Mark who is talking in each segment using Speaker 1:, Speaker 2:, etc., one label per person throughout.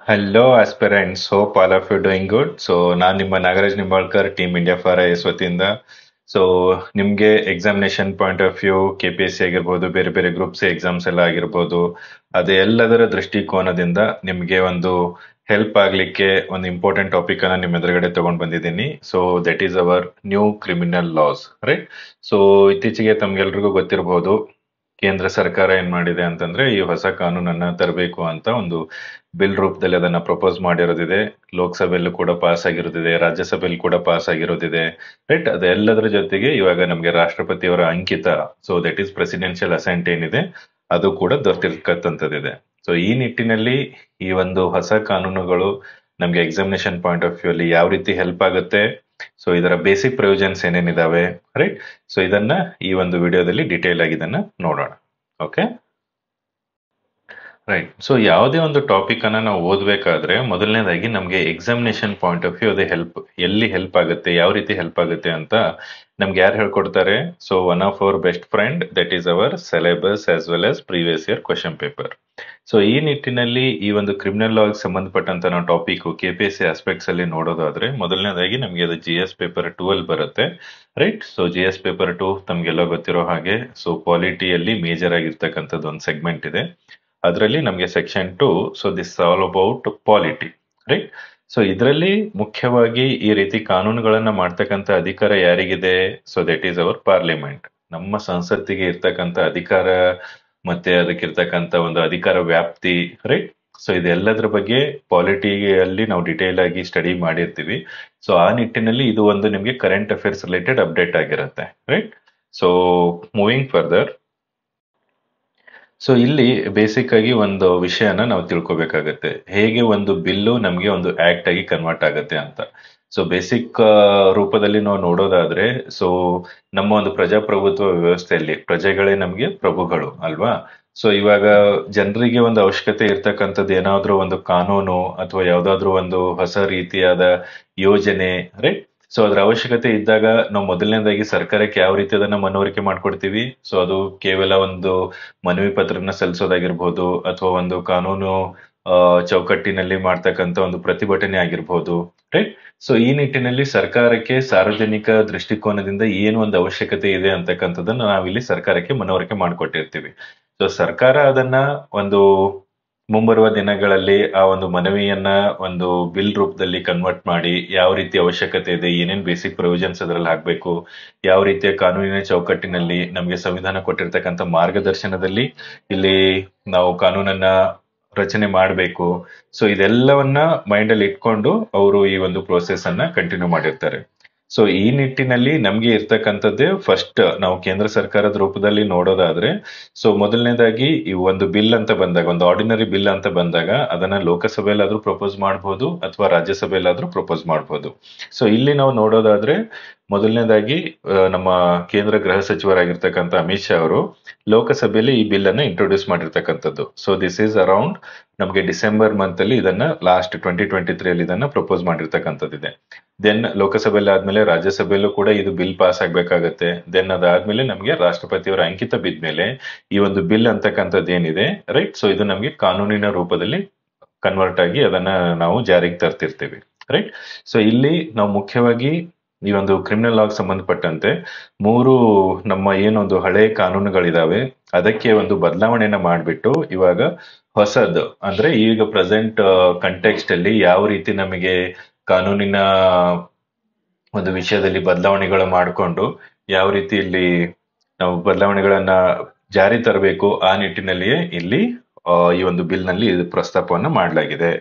Speaker 1: Hello aspirants, hope all of you doing good. So ನಾನು ನಿಮ್ಮ Nagaraj Nimbalkar, team India for I S ವತಿಯಿಂದ. So ನಿಮಗೆ examination point of view, KPSC ಆಗಿರ್ಬೋದು, ಬೇರೆ ಬೇರೆ ಗ್ರೂಪ್ಸ್ ಎಕ್ಸಾಮ್ಸ್ ಎಲ್ಲ ಆಗಿರ್ಬೋದು, ಅದೆಲ್ಲದರ ದೃಷ್ಟಿಕೋನದಿಂದ ನಿಮಗೆ ಒಂದು ಹೆಲ್ಪ್ ಆಗ್ಲಿಕ್ಕೆ ಒಂದು ಇಂಪಾರ್ಟೆಂಟ್ ಟಾಪಿಕ್ ಅನ್ನ ನಿಮ್ಮ ಎದುರುಗಡೆ ತಗೊಂಡ್ ಬಂದಿದ್ದೀನಿ. So that is our new criminal loss, right? So ಇತ್ತೀಚೆಗೆ ತಮ್ಗೆಲ್ರಿಗೂ ಗೊತ್ತಿರಬಹುದು, ಕೇಂದ್ರ ಸರ್ಕಾರ ಏನ್ ಮಾಡಿದೆ ಅಂತಂದ್ರೆ ಈ ಹೊಸ ಕಾನೂನನ್ನ ತರಬೇಕು ಅಂತ ಒಂದು ಬಿಲ್ ರೂಪದಲ್ಲಿ ಅದನ್ನ ಪ್ರಪೋಸ್ ಮಾಡಿರೋದಿದೆ. ಲೋಕಸಭೆಯಲ್ಲೂ ಕೂಡ ಪಾಸ್ ಆಗಿರೋದಿದೆ, ರಾಜ್ಯಸಭೆಯಲ್ಲಿ ಕೂಡ ಪಾಸ್ ಆಗಿರೋದಿದೆ, ರೈಟ್? ಅದೆಲ್ಲದರ ಜೊತೆಗೆ ಇವಾಗ ನಮ್ಗೆ ರಾಷ್ಟ್ರಪತಿಯವರ ಅಂಕಿತ, so that is presidential assent ಏನಿದೆ, ಅದು ಕೂಡ ದೊರೆತಿರ್ತಕ್ಕಂಥದ್ದಿದೆ. ಸೊ ಈ ನಿಟ್ಟಿನಲ್ಲಿ ಈ ಒಂದು ಹೊಸ ಕಾನೂನುಗಳು ನಮ್ಗೆ ಎಕ್ಸಾಮಿನೇಷನ್ ಪಾಯಿಂಟ್ ಆಫ್ ವ್ಯೂ ಅಲ್ಲಿ ಯಾವ ರೀತಿ ಹೆಲ್ಪ್ ಆಗುತ್ತೆ, ಸೊ ಇದರ ಬೇಸಿಕ್ ಪ್ರೊವಿಷನ್ಸ್ ಏನೇನಿದಾವೆ, ರೈಟ್? ಸೊ ಇದನ್ನ ಈ ಒಂದು ವಿಡಿಯೋದಲ್ಲಿ ಡೀಟೇಲ್ ಆಗಿ ಇದನ್ನ ನೋಡೋಣ. Okay, right. ಸೊ ಯಾವುದೇ ಒಂದು ಟಾಪಿಕ್ ಅನ್ನ ನಾವು ಓದಬೇಕಾದ್ರೆ ಮೊದಲನೇದಾಗಿ ನಮ್ಗೆ ಎಕ್ಸಾಮಿನೇಷನ್ ಪಾಯಿಂಟ್ ಆಫ್ ವ್ಯೂ ಅದೇ ಹೆಲ್ಪ್, ಎಲ್ಲಿ ಹೆಲ್ಪ್ ಆಗುತ್ತೆ, ಯಾವ ರೀತಿ ಹೆಲ್ಪ್ ಆಗುತ್ತೆ ಅಂತ ನಮ್ಗೆ ಯಾರು ಹೇಳ್ಕೊಡ್ತಾರೆ? So one of our best friend, that is hour syllabus as well as previous year question paper. So ಈ ನಿಟ್ಟಿನಲ್ಲಿ ಈ ಒಂದು ಕ್ರಿಮಿನಲ್ ಲಾಗ್ ಸಂಬಂಧಪಟ್ಟಂತ ನಾವು ಟಾಪಿಕ್ KPSC ಆಸ್ಪೆಕ್ಟ್ಸ್ ಅಲ್ಲಿ ನೋಡೋದಾದ್ರೆ ಮೊದಲನೇದಾಗಿ ನಮ್ಗೆ ಅದು GS ಪೇಪರ್ 2 ಅಲ್ಲಿ ಬರುತ್ತೆ, ರೈಟ್? ಸೊ GS ಪೇಪರ್ 2 ತಮ್ಗೆಲ್ಲ ಗೊತ್ತಿರೋ ಹಾಗೆ ಸೊ ಪಾಲಿಟಿಯಲ್ಲಿ ಮೇಜರ್ ಆಗಿರ್ತಕ್ಕಂಥದ್ದು ಒಂದು ಸೆಗ್ಮೆಂಟ್ ಇದೆ. ಅದರಲ್ಲಿ ನಮಗೆ section 2, so this all about polity, right? So ಇದರಲ್ಲಿ ಮುಖ್ಯವಾಗಿ ಈ ರೀತಿ ಕಾನೂನುಗಳನ್ನ ಮಾಡ್ತಕ್ಕಂಥ ಅಧಿಕಾರ ಯಾರಿಗಿದೆ? So that is our parliament. ನಮ್ಮ ಸಂಸತ್ತಿಗೆ ಇರ್ತಕ್ಕಂಥ ಅಧಿಕಾರ ಮತ್ತೆ ಅದಕ್ಕಿರ್ತಕ್ಕಂಥ ಒಂದು ಅಧಿಕಾರ ವ್ಯಾಪ್ತಿ, ರೈಟ್? ಸೊ ಇದೆಲ್ಲದ್ರ ಬಗ್ಗೆ ಪಾಲಿಟಿಯಲ್ಲಿ ನಾವು ಡಿಟೇಲ್ ಆಗಿ ಸ್ಟಡಿ ಮಾಡಿರ್ತೀವಿ. ಸೊ ಆ ನಿಟ್ಟಿನಲ್ಲಿ ಇದು ಒಂದು ನಿಮಗೆ ಕರೆಂಟ್ ಅಫೇರ್ಸ್ ರಿಲೇಟೆಡ್ ಅಪ್ಡೇಟ್ ಆಗಿರುತ್ತೆ, right? So moving further, so ಇಲ್ಲಿ ಬೇಸಿಕ್ ಆಗಿ ಒಂದು ವಿಷಯನ ನಾವು ತಿಳ್ಕೊಬೇಕಾಗತ್ತೆ, ಹೇಗೆ ಒಂದು ಬಿಲ್ಲು ನಮಗೆ ಒಂದು ಆಕ್ಟ್ ಆಗಿ ಕನ್ವರ್ಟ್ ಆಗುತ್ತೆ ಅಂತ. ಸೊ ಬೇಸಿಕ್ ರೂಪದಲ್ಲಿ ನಾವು ನೋಡೋದಾದ್ರೆ, ಸೊ ನಮ್ಮ ಒಂದು ಪ್ರಜಾಪ್ರಭುತ್ವ ವ್ಯವಸ್ಥೆಯಲ್ಲಿ ಪ್ರಜೆಗಳೇ ನಮಗೆ ಪ್ರಭುಗಳು ಅಲ್ವಾ? ಸೊ ಇವಾಗ ಜನರಿಗೆ ಒಂದು ಅವಶ್ಯಕತೆ ಇರ್ತಕ್ಕಂಥದ್ದು ಏನಾದ್ರೂ ಒಂದು ಕಾನೂನು ಅಥವಾ ಯಾವ್ದಾದ್ರು ಒಂದು ಹೊಸ ರೀತಿಯಾದ ಯೋಜನೆ, ರೈಟ್? ಸೊ ಅದ್ರ ಅವಶ್ಯಕತೆ ಇದ್ದಾಗ ನಾವು ಮೊದಲನೇದಾಗಿ ಸರ್ಕಾರಕ್ಕೆ ಯಾವ ರೀತಿ ಅದನ್ನ ಮನವರಿಕೆ ಮಾಡ್ಕೊಡ್ತೀವಿ? ಸೊ ಅದು ಕೇವಲ ಒಂದು ಮನವಿ ಪತ್ರನ ಸಲ್ಲಿಸೋದಾಗಿರ್ಬೋದು, ಅಥವಾ ಒಂದು ಕಾನೂನು ಚೌಕಟ್ಟಿನಲ್ಲಿ ಮಾಡ್ತಕ್ಕಂಥ ಒಂದು ಪ್ರತಿಭಟನೆ ಆಗಿರ್ಬೋದು, ರೈಟ್? ಸೊ ಈ ನಿಟ್ಟಿನಲ್ಲಿ ಸರ್ಕಾರಕ್ಕೆ ಸಾರ್ವಜನಿಕ ದೃಷ್ಟಿಕೋನದಿಂದ ಏನು ಒಂದು ಅವಶ್ಯಕತೆ ಇದೆ ಅಂತಕ್ಕಂಥದ್ದನ್ನ ನಾವಿಲ್ಲಿ ಸರ್ಕಾರಕ್ಕೆ ಮನವರಿಕೆ ಮಾಡಿಕೊಟ್ಟಿರ್ತೀವಿ. ಸೊ ಸರ್ಕಾರ ಅದನ್ನ ಒಂದು ಮುಂಬರುವ ದಿನಗಳಲ್ಲಿ ಆ ಒಂದು ಮನವಿಯನ್ನ ಒಂದು ಬಿಲ್ ರೂಪದಲ್ಲಿ ಕನ್ವರ್ಟ್ ಮಾಡಿ ಯಾವ ರೀತಿ ಅವಶ್ಯಕತೆ ಇದೆ, ಏನೇನ್ ಬೇಸಿಕ್ ಪ್ರೊವಿಷನ್ಸ್ ಅದರಲ್ಲಿ ಹಾಕ್ಬೇಕು, ಯಾವ ರೀತಿಯ ಕಾನೂನಿನ ಚೌಕಟ್ಟಿನಲ್ಲಿ ನಮಗೆ ಸಂವಿಧಾನ ಕೊಟ್ಟಿರ್ತಕ್ಕಂಥ ಮಾರ್ಗದರ್ಶನದಲ್ಲಿ ಇಲ್ಲಿ ನಾವು ಕಾನೂನನ್ನ ರಚನೆ ಮಾಡಬೇಕು, ಸೊ ಇದೆಲ್ಲವನ್ನ ಮೈಂಡ್ ಅಲ್ಲಿ ಇಟ್ಕೊಂಡು ಅವರು ಈ ಒಂದು ಪ್ರೋಸೆಸ್ ಅನ್ನ ಕಂಟಿನ್ಯೂ ಮಾಡಿರ್ತಾರೆ. ಸೊ ಈ ನಿಟ್ಟಿನಲ್ಲಿ ನಮ್ಗೆ ಇರ್ತಕ್ಕಂಥದ್ದೇ ಫಸ್ಟ್ ನಾವು ಕೇಂದ್ರ ಸರ್ಕಾರದ ರೂಪದಲ್ಲಿ ನೋಡೋದಾದ್ರೆ, ಸೊ ಮೊದಲನೇದಾಗಿ ಈ ಒಂದು ಬಿಲ್ ಅಂತ ಬಂದಾಗ, ಒಂದು ಆರ್ಡಿನರಿ ಬಿಲ್ ಅಂತ ಬಂದಾಗ ಅದನ್ನ ಲೋಕಸಭೆಯಲ್ಲಾದ್ರೂ ಪ್ರಪೋಸ್ ಮಾಡಬಹುದು ಅಥವಾ ರಾಜ್ಯಸಭೆಯಲ್ಲಾದ್ರೂ ಪ್ರಪೋಸ್ ಮಾಡಬಹುದು. ಸೊ ಇಲ್ಲಿ ನಾವು ನೋಡೋದಾದ್ರೆ ಮೊದಲನೇದಾಗಿ ನಮ್ಮ ಕೇಂದ್ರ ಗೃಹ ಸಚಿವರಾಗಿರ್ತಕ್ಕಂಥ ಅಮಿತ್ ಶಾ ಅವರು ಲೋಕಸಭೆಯಲ್ಲಿ ಈ ಬಿಲ್ ಅನ್ನ ಇಂಟ್ರೊಡ್ಯೂಸ್ ಮಾಡಿರ್ತಕ್ಕಂಥದ್ದು. ಸೊ ದಿಸ್ ಈಸ್ ಅರೌಂಡ್ ನಮಗೆ ಡಿಸೆಂಬರ್ ಮಂತ್ ಅಲ್ಲಿ ಇದನ್ನ ಲಾಸ್ಟ್ 2023 ಅಲ್ಲಿ ಇದನ್ನ ಪ್ರಪೋಸ್ ಮಾಡಿರ್ತಕ್ಕಂಥದ್ದಿದೆ. ದೆನ್ ಲೋಕಸಭೆಯಲ್ಲಿ ಆದ್ಮೇಲೆ ರಾಜ್ಯಸಭೆಯಲ್ಲೂ ಕೂಡ ಇದು ಬಿಲ್ ಪಾಸ್ ಆಗ್ಬೇಕಾಗತ್ತೆ. ದೆನ್ ಅದಾದ್ಮೇಲೆ ನಮಗೆ ರಾಷ್ಟ್ರಪತಿಯವರ ಅಂಕಿತ ಬಿದ್ಮೇಲೆ ಈ ಒಂದು ಬಿಲ್ ಅಂತಕ್ಕಂಥದ್ದು ಏನಿದೆ, ರೈಟ್? ಸೊ ಇದು ನಮಗೆ ಕಾನೂನಿನ ರೂಪದಲ್ಲಿ ಕನ್ವರ್ಟ್ ಆಗಿ ಅದನ್ನ ನಾವು ಜಾರಿಗೆ ತರ್ತಿರ್ತೀವಿ, ರೈಟ್? ಸೊ ಇಲ್ಲಿ ನಾವು ಮುಖ್ಯವಾಗಿ ಈ ಒಂದು ಕ್ರಿಮಿನಲ್ ಲಾಗ್ ಸಂಬಂಧಪಟ್ಟಂತೆ ಮೂರು ನಮ್ಮ ಏನೊಂದು ಹಳೆ ಕಾನೂನುಗಳಿದಾವೆ ಅದಕ್ಕೆ ಒಂದು ಬದಲಾವಣೆಯನ್ನ ಮಾಡಿಬಿಟ್ಟು ಇವಾಗ ಹೊಸದು ಅಂದ್ರೆ ಈಗ ಪ್ರೆಸೆಂಟ್ ಕಂಟೆಕ್ಸ್ಟ್ ಅಲ್ಲಿ ಯಾವ ರೀತಿ ನಮಗೆ ಕಾನೂನಿನ ಒಂದು ವಿಷಯದಲ್ಲಿ ಬದಲಾವಣೆಗಳು ಮಾಡಿಕೊಂಡು ಯಾವ ರೀತಿ ಇಲ್ಲಿ ನಾವು ಬದಲಾವಣೆಗಳನ್ನ ಜಾರಿ ತರಬೇಕು ಆ ನಿಟ್ಟಿನಲ್ಲಿಯೇ ಇಲ್ಲಿ ಈ ಒಂದು ಬಿಲ್ ನಲ್ಲಿ ಪ್ರಸ್ತಾಪವನ್ನ ಮಾಡಲಾಗಿದೆ.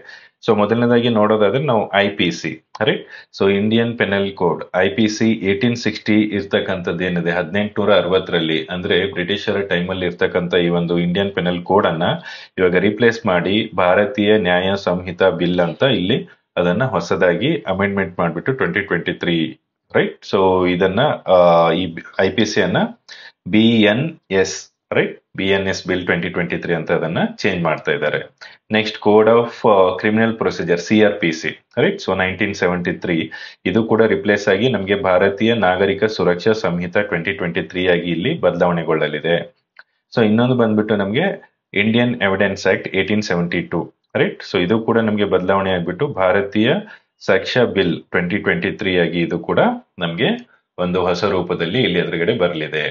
Speaker 1: ಸೊ ಮೊದಲನೇದಾಗಿ ನೋಡೋದಾದ್ರೆ ನಾವು IPC, right? So Indian penal code IPC 1860 ಇರ್ತಕ್ಕಂಥದ್ದು ಏನಿದೆ 1860ರಲ್ಲಿ, ಅಂದ್ರೆ ಬ್ರಿಟಿಷರ ಟೈಮಲ್ಲಿ ಇರ್ತಕ್ಕಂಥ ಈ ಒಂದು ಇಂಡಿಯನ್ ಪೆನಲ್ ಕೋಡ್ ಅನ್ನ ಇವಾಗ ರೀಪ್ಲೇಸ್ ಮಾಡಿ ಭಾರತೀಯ ನ್ಯಾಯ ಸಂಹಿತಾ ಬಿಲ್ ಅಂತ ಇಲ್ಲಿ ಅದನ್ನ ಹೊಸದಾಗಿ ಅಮೆಂಡ್ಮೆಂಟ್ ಮಾಡಿಬಿಟ್ಟು 2023, ರೈಟ್? ಸೊ ಇದನ್ನ ಈ IPC ಅನ್ನ BNS, ರೈಟ್? BNS ಬಿಲ್ 2023 ಅಂತ ಅದನ್ನ ಚೇಂಜ್ ಮಾಡ್ತಾ ಇದ್ದಾರೆ. Next code of criminal procedure CRPC, right? So 1973 ಇದು ಕೂಡ ರಿಪ್ಲೇಸ್ ಆಗಿ ನಮಗೆ ಭಾರತೀಯ ನಾಗರಿಕ ಸುರಕ್ಷಾ ಸಂಹಿತಾ 2023 ಆಗಿ ಇಲ್ಲಿ ಬದಲಾವಣೆಗೊಳ್ಳಲಿದೆ. ಸೊ ಇನ್ನೊಂದು ಬಂದ್ಬಿಟ್ಟು ನಮಗೆ Indian evidence act 1872, right. So ಇದು ಕೂಡ ನಮಗೆ ಬದಲಾವಣೆ ಆಗ್ಬಿಟ್ಟು ಭಾರತೀಯ ಸಾಕ್ಷ್ಯ ಬಿಲ್ 2023 ಆಗಿ ಇದು ಕೂಡ ನಮ್ಗೆ ಒಂದು ಹೊಸ ರೂಪದಲ್ಲಿ ಇಲ್ಲಿ ಎದುರುಗಡೆ ಬರಲಿದೆ.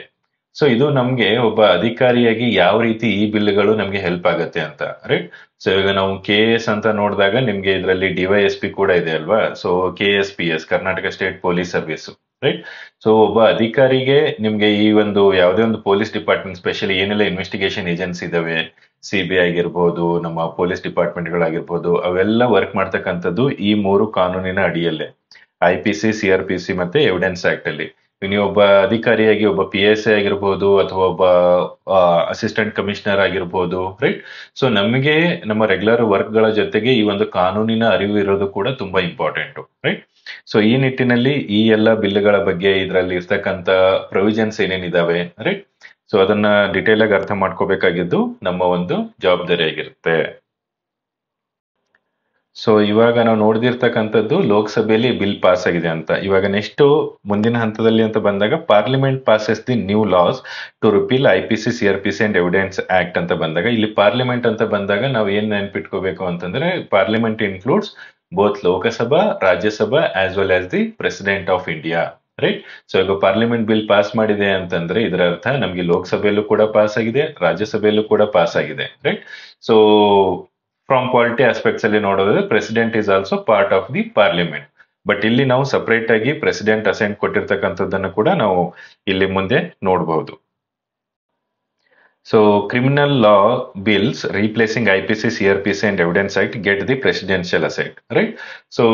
Speaker 1: ಸೊ ಇದು ನಮ್ಗೆ ಒಬ್ಬ ಅಧಿಕಾರಿಯಾಗಿ ಯಾವ ರೀತಿ ಈ ಬಿಲ್ಗಳು ನಮ್ಗೆ ಹೆಲ್ಪ್ ಆಗತ್ತೆ ಅಂತ, ರೈಟ್. ಸೊ ಇವಾಗ ನಾವು KS ಅಂತ ನೋಡಿದಾಗ ನಿಮ್ಗೆ ಇದರಲ್ಲಿ DYSP ಕೂಡ ಇದೆ ಅಲ್ವಾ. So KSPS, Karnataka state police service, right. So ಒಬ್ಬ ಅಧಿಕಾರಿಗೆ ನಿಮ್ಗೆ ಈ ಒಂದು ಯಾವುದೇ ಒಂದು ಪೊಲೀಸ್ ಡಿಪಾರ್ಟ್ಮೆಂಟ್, ಸ್ಪೆಷಲಿ ಏನೆಲ್ಲ ಇನ್ವೆಸ್ಟಿಗೇಷನ್ ಏಜೆನ್ಸಿ ಇದಾವೆ, CBI ಆಗಿರ್ಬೋದು, ನಮ್ಮ ಪೊಲೀಸ್ ಡಿಪಾರ್ಟ್ಮೆಂಟ್ಗಳಾಗಿರ್ಬೋದು, ಅವೆಲ್ಲ ವರ್ಕ್ ಮಾಡ್ತಕ್ಕಂಥದ್ದು ಈ 3 ಕಾನೂನಿನ ಅಡಿಯಲ್ಲೇ, IPC, CRPC ಮತ್ತೆ ಎವಿಡೆನ್ಸ್ ಆಕ್ಟ್ ಅಲ್ಲಿ. ನೀವು ಒಬ್ಬ ಅಧಿಕಾರಿಯಾಗಿ ಒಬ್ಬ PSI ಆಗಿರ್ಬೋದು ಅಥವಾ ಒಬ್ಬ ಅಸಿಸ್ಟೆಂಟ್ ಕಮಿಷನರ್ ಆಗಿರ್ಬೋದು, ರೈಟ್. ಸೊ ನಮಗೆ ನಮ್ಮ ರೆಗ್ಯುಲರ್ ವರ್ಕ್ ಗಳ ಜೊತೆಗೆ ಈ ಒಂದು ಕಾನೂನಿನ ಅರಿವು ಇರೋದು ಕೂಡ ತುಂಬಾ ಇಂಪಾರ್ಟೆಂಟ್, ರೈಟ್. ಸೊ ಈ ನಿಟ್ಟಿನಲ್ಲಿ ಈ ಎಲ್ಲ ಬಿಲ್ಗಳ ಬಗ್ಗೆ ಇದರಲ್ಲಿ ಇರ್ತಕ್ಕಂತ ಪ್ರೊವಿಷನ್ಸ್ ಏನೇನಿದಾವೆ, ರೈಟ್. ಸೊ ಅದನ್ನ ಡಿಟೇಲ್ ಆಗಿ ಅರ್ಥ ಮಾಡ್ಕೋಬೇಕಾಗಿದ್ದು ನಮ್ಮ ಒಂದು ಜವಾಬ್ದಾರಿ ಆಗಿರುತ್ತೆ. ಸೊ ಇವಾಗ ನಾವು ನೋಡ್ದಿರ್ತಕ್ಕಂಥದ್ದು ಲೋಕಸಭೆಯಲ್ಲಿ ಬಿಲ್ ಪಾಸ್ ಆಗಿದೆ ಅಂತ. ಇವಾಗ ನೆಕ್ಸ್ಟ್ ಮುಂದಿನ ಹಂತದಲ್ಲಿ ಅಂತ ಬಂದಾಗ parliament passes the new laws to repeal IPC, CRPC and evidence act ಅಂತ ಬಂದಾಗ, ಇಲ್ಲಿ ಪಾರ್ಲಿಮೆಂಟ್ ಅಂತ ಬಂದಾಗ ನಾವು ಏನ್ ನೆನ್ಪಿಟ್ಕೋಬೇಕು ಅಂತಂದ್ರೆ, parliament includes both Lok Sabha, Rajya Sabha as well as the president of India, right. So ಈಗ ಪಾರ್ಲಿಮೆಂಟ್ ಬಿಲ್ ಪಾಸ್ ಮಾಡಿದೆ ಅಂತಂದ್ರೆ ಇದರ ಅರ್ಥ ನಮ್ಗೆ ಲೋಕಸಭೆಯಲ್ಲೂ ಕೂಡ ಪಾಸ್ ಆಗಿದೆ, ರಾಜ್ಯಸಭೆಯಲ್ಲೂ ಕೂಡ ಪಾಸ್ ಆಗಿದೆ, right. So from polity aspects ಅಲ್ಲಿ ನೋಡೋದಾದ್ರೆ president is also part of the parliament. But ಇಲ್ಲಿ ನಾವು ಸಪರೇಟ್ ಆಗಿ ಪ್ರೆಸಿಡೆಂಟ್ ಅಸೆಂಟ್ ಕೊಟ್ಟಿರ್ತಕ್ಕಂಥದ್ದನ್ನು ಕೂಡ ನಾವು ಇಲ್ಲಿ ಮುಂದೆ ನೋಡಬಹುದು. So criminal law bills replacing IPC, CRPC and evidence act get the presidential assent, right. So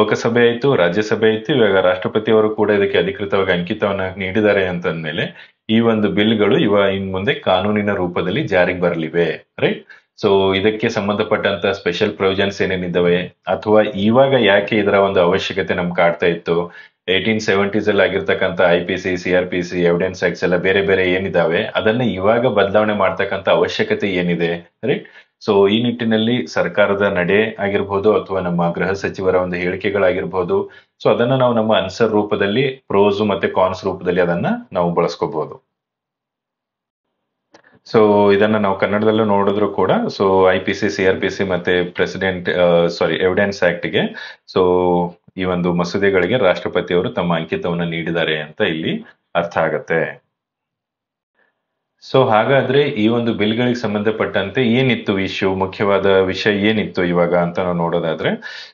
Speaker 1: ಲೋಕಸಭೆ ಆಯ್ತು, ರಾಜ್ಯಸಭೆ ಆಯ್ತು, ಇವಾಗ ರಾಷ್ಟ್ರಪತಿ ಅವರು ಕೂಡ ಇದಕ್ಕೆ ಅಧಿಕೃತವಾಗಿ ಅಂಕಿತವನ್ನ ನೀಡಿದ್ದಾರೆ ಅಂತಂದ್ಮೇಲೆ ಈ ಒಂದು ಬಿಲ್ಗಳು ಇನ್ ಮುಂದೆ ಕಾನೂನಿನ ರೂಪದಲ್ಲಿ ಜಾರಿಗೆ ಬರಲಿವೆ, ರೈಟ್. ಸೊ ಇದಕ್ಕೆ ಸಂಬಂಧಪಟ್ಟಂತ ಸ್ಪೆಷಲ್ ಪ್ರೊವಿಷನ್ಸ್ ಏನೇನಿದ್ದಾವೆ, ಅಥವಾ ಇವಾಗ ಯಾಕೆ ಇದರ ಒಂದು ಅವಶ್ಯಕತೆ ನಮ್ಗೆ ಕಾಡ್ತಾ ಇತ್ತು, 1870s ಅಲ್ಲಿ ಆಗಿರ್ತಕ್ಕಂಥ IPC, CRPC, ಎವಿಡೆನ್ಸ್ ಆಕ್ಟ್ಸ್ ಎಲ್ಲ ಬೇರೆ ಬೇರೆ ಏನಿದಾವೆ ಅದನ್ನ ಇವಾಗ ಬದಲಾವಣೆ ಮಾಡ್ತಕ್ಕಂಥ ಅವಶ್ಯಕತೆ ಏನಿದೆ, ರೈಟ್. ಸೊ ಈ ನಿಟ್ಟಿನಲ್ಲಿ ಸರ್ಕಾರದ ನಡೆ ಆಗಿರ್ಬೋದು ಅಥವಾ ನಮ್ಮ ಗೃಹ ಸಚಿವರ ಒಂದು ಹೇಳಿಕೆಗಳಾಗಿರ್ಬೋದು, ಸೊ ಅದನ್ನ ನಾವು ನಮ್ಮ ಆನ್ಸರ್ ರೂಪದಲ್ಲಿ, ಪ್ರೋಸ್ ಮತ್ತೆ ಕಾನ್ಸ್ ರೂಪದಲ್ಲಿ ಅದನ್ನ ನಾವು ಬಳಸ್ಕೋಬಹುದು. ಸೊ ಇದನ್ನ ನಾವು ಕನ್ನಡದಲ್ಲೂ ನೋಡಿದ್ರು ಕೂಡ, ಸೊ IPC, CRPC ಮತ್ತೆ ಎವಿಡೆನ್ಸ್ ಆಕ್ಟ್ಗೆ ಸೊ ಈ ಒಂದು ಮಸೂದೆಗಳಿಗೆ ರಾಷ್ಟ್ರಪತಿಯವರು ತಮ್ಮ ಅಂಕಿತವನ್ನ ನೀಡಿದ್ದಾರೆ ಅಂತ ಇಲ್ಲಿ ಅರ್ಥ ಆಗತ್ತೆ. ಸೊ ಹಾಗಾದ್ರೆ ಈ ಒಂದು ಬಿಲ್ಗಳಿಗೆ ಸಂಬಂಧಪಟ್ಟಂತೆ ಏನಿತ್ತು ಇಶ್ಯೂ, ಮುಖ್ಯವಾದ ವಿಷಯ ಏನಿತ್ತು ಇವಾಗ ಅಂತ ನಾವು ನೋಡೋದಾದ್ರೆ,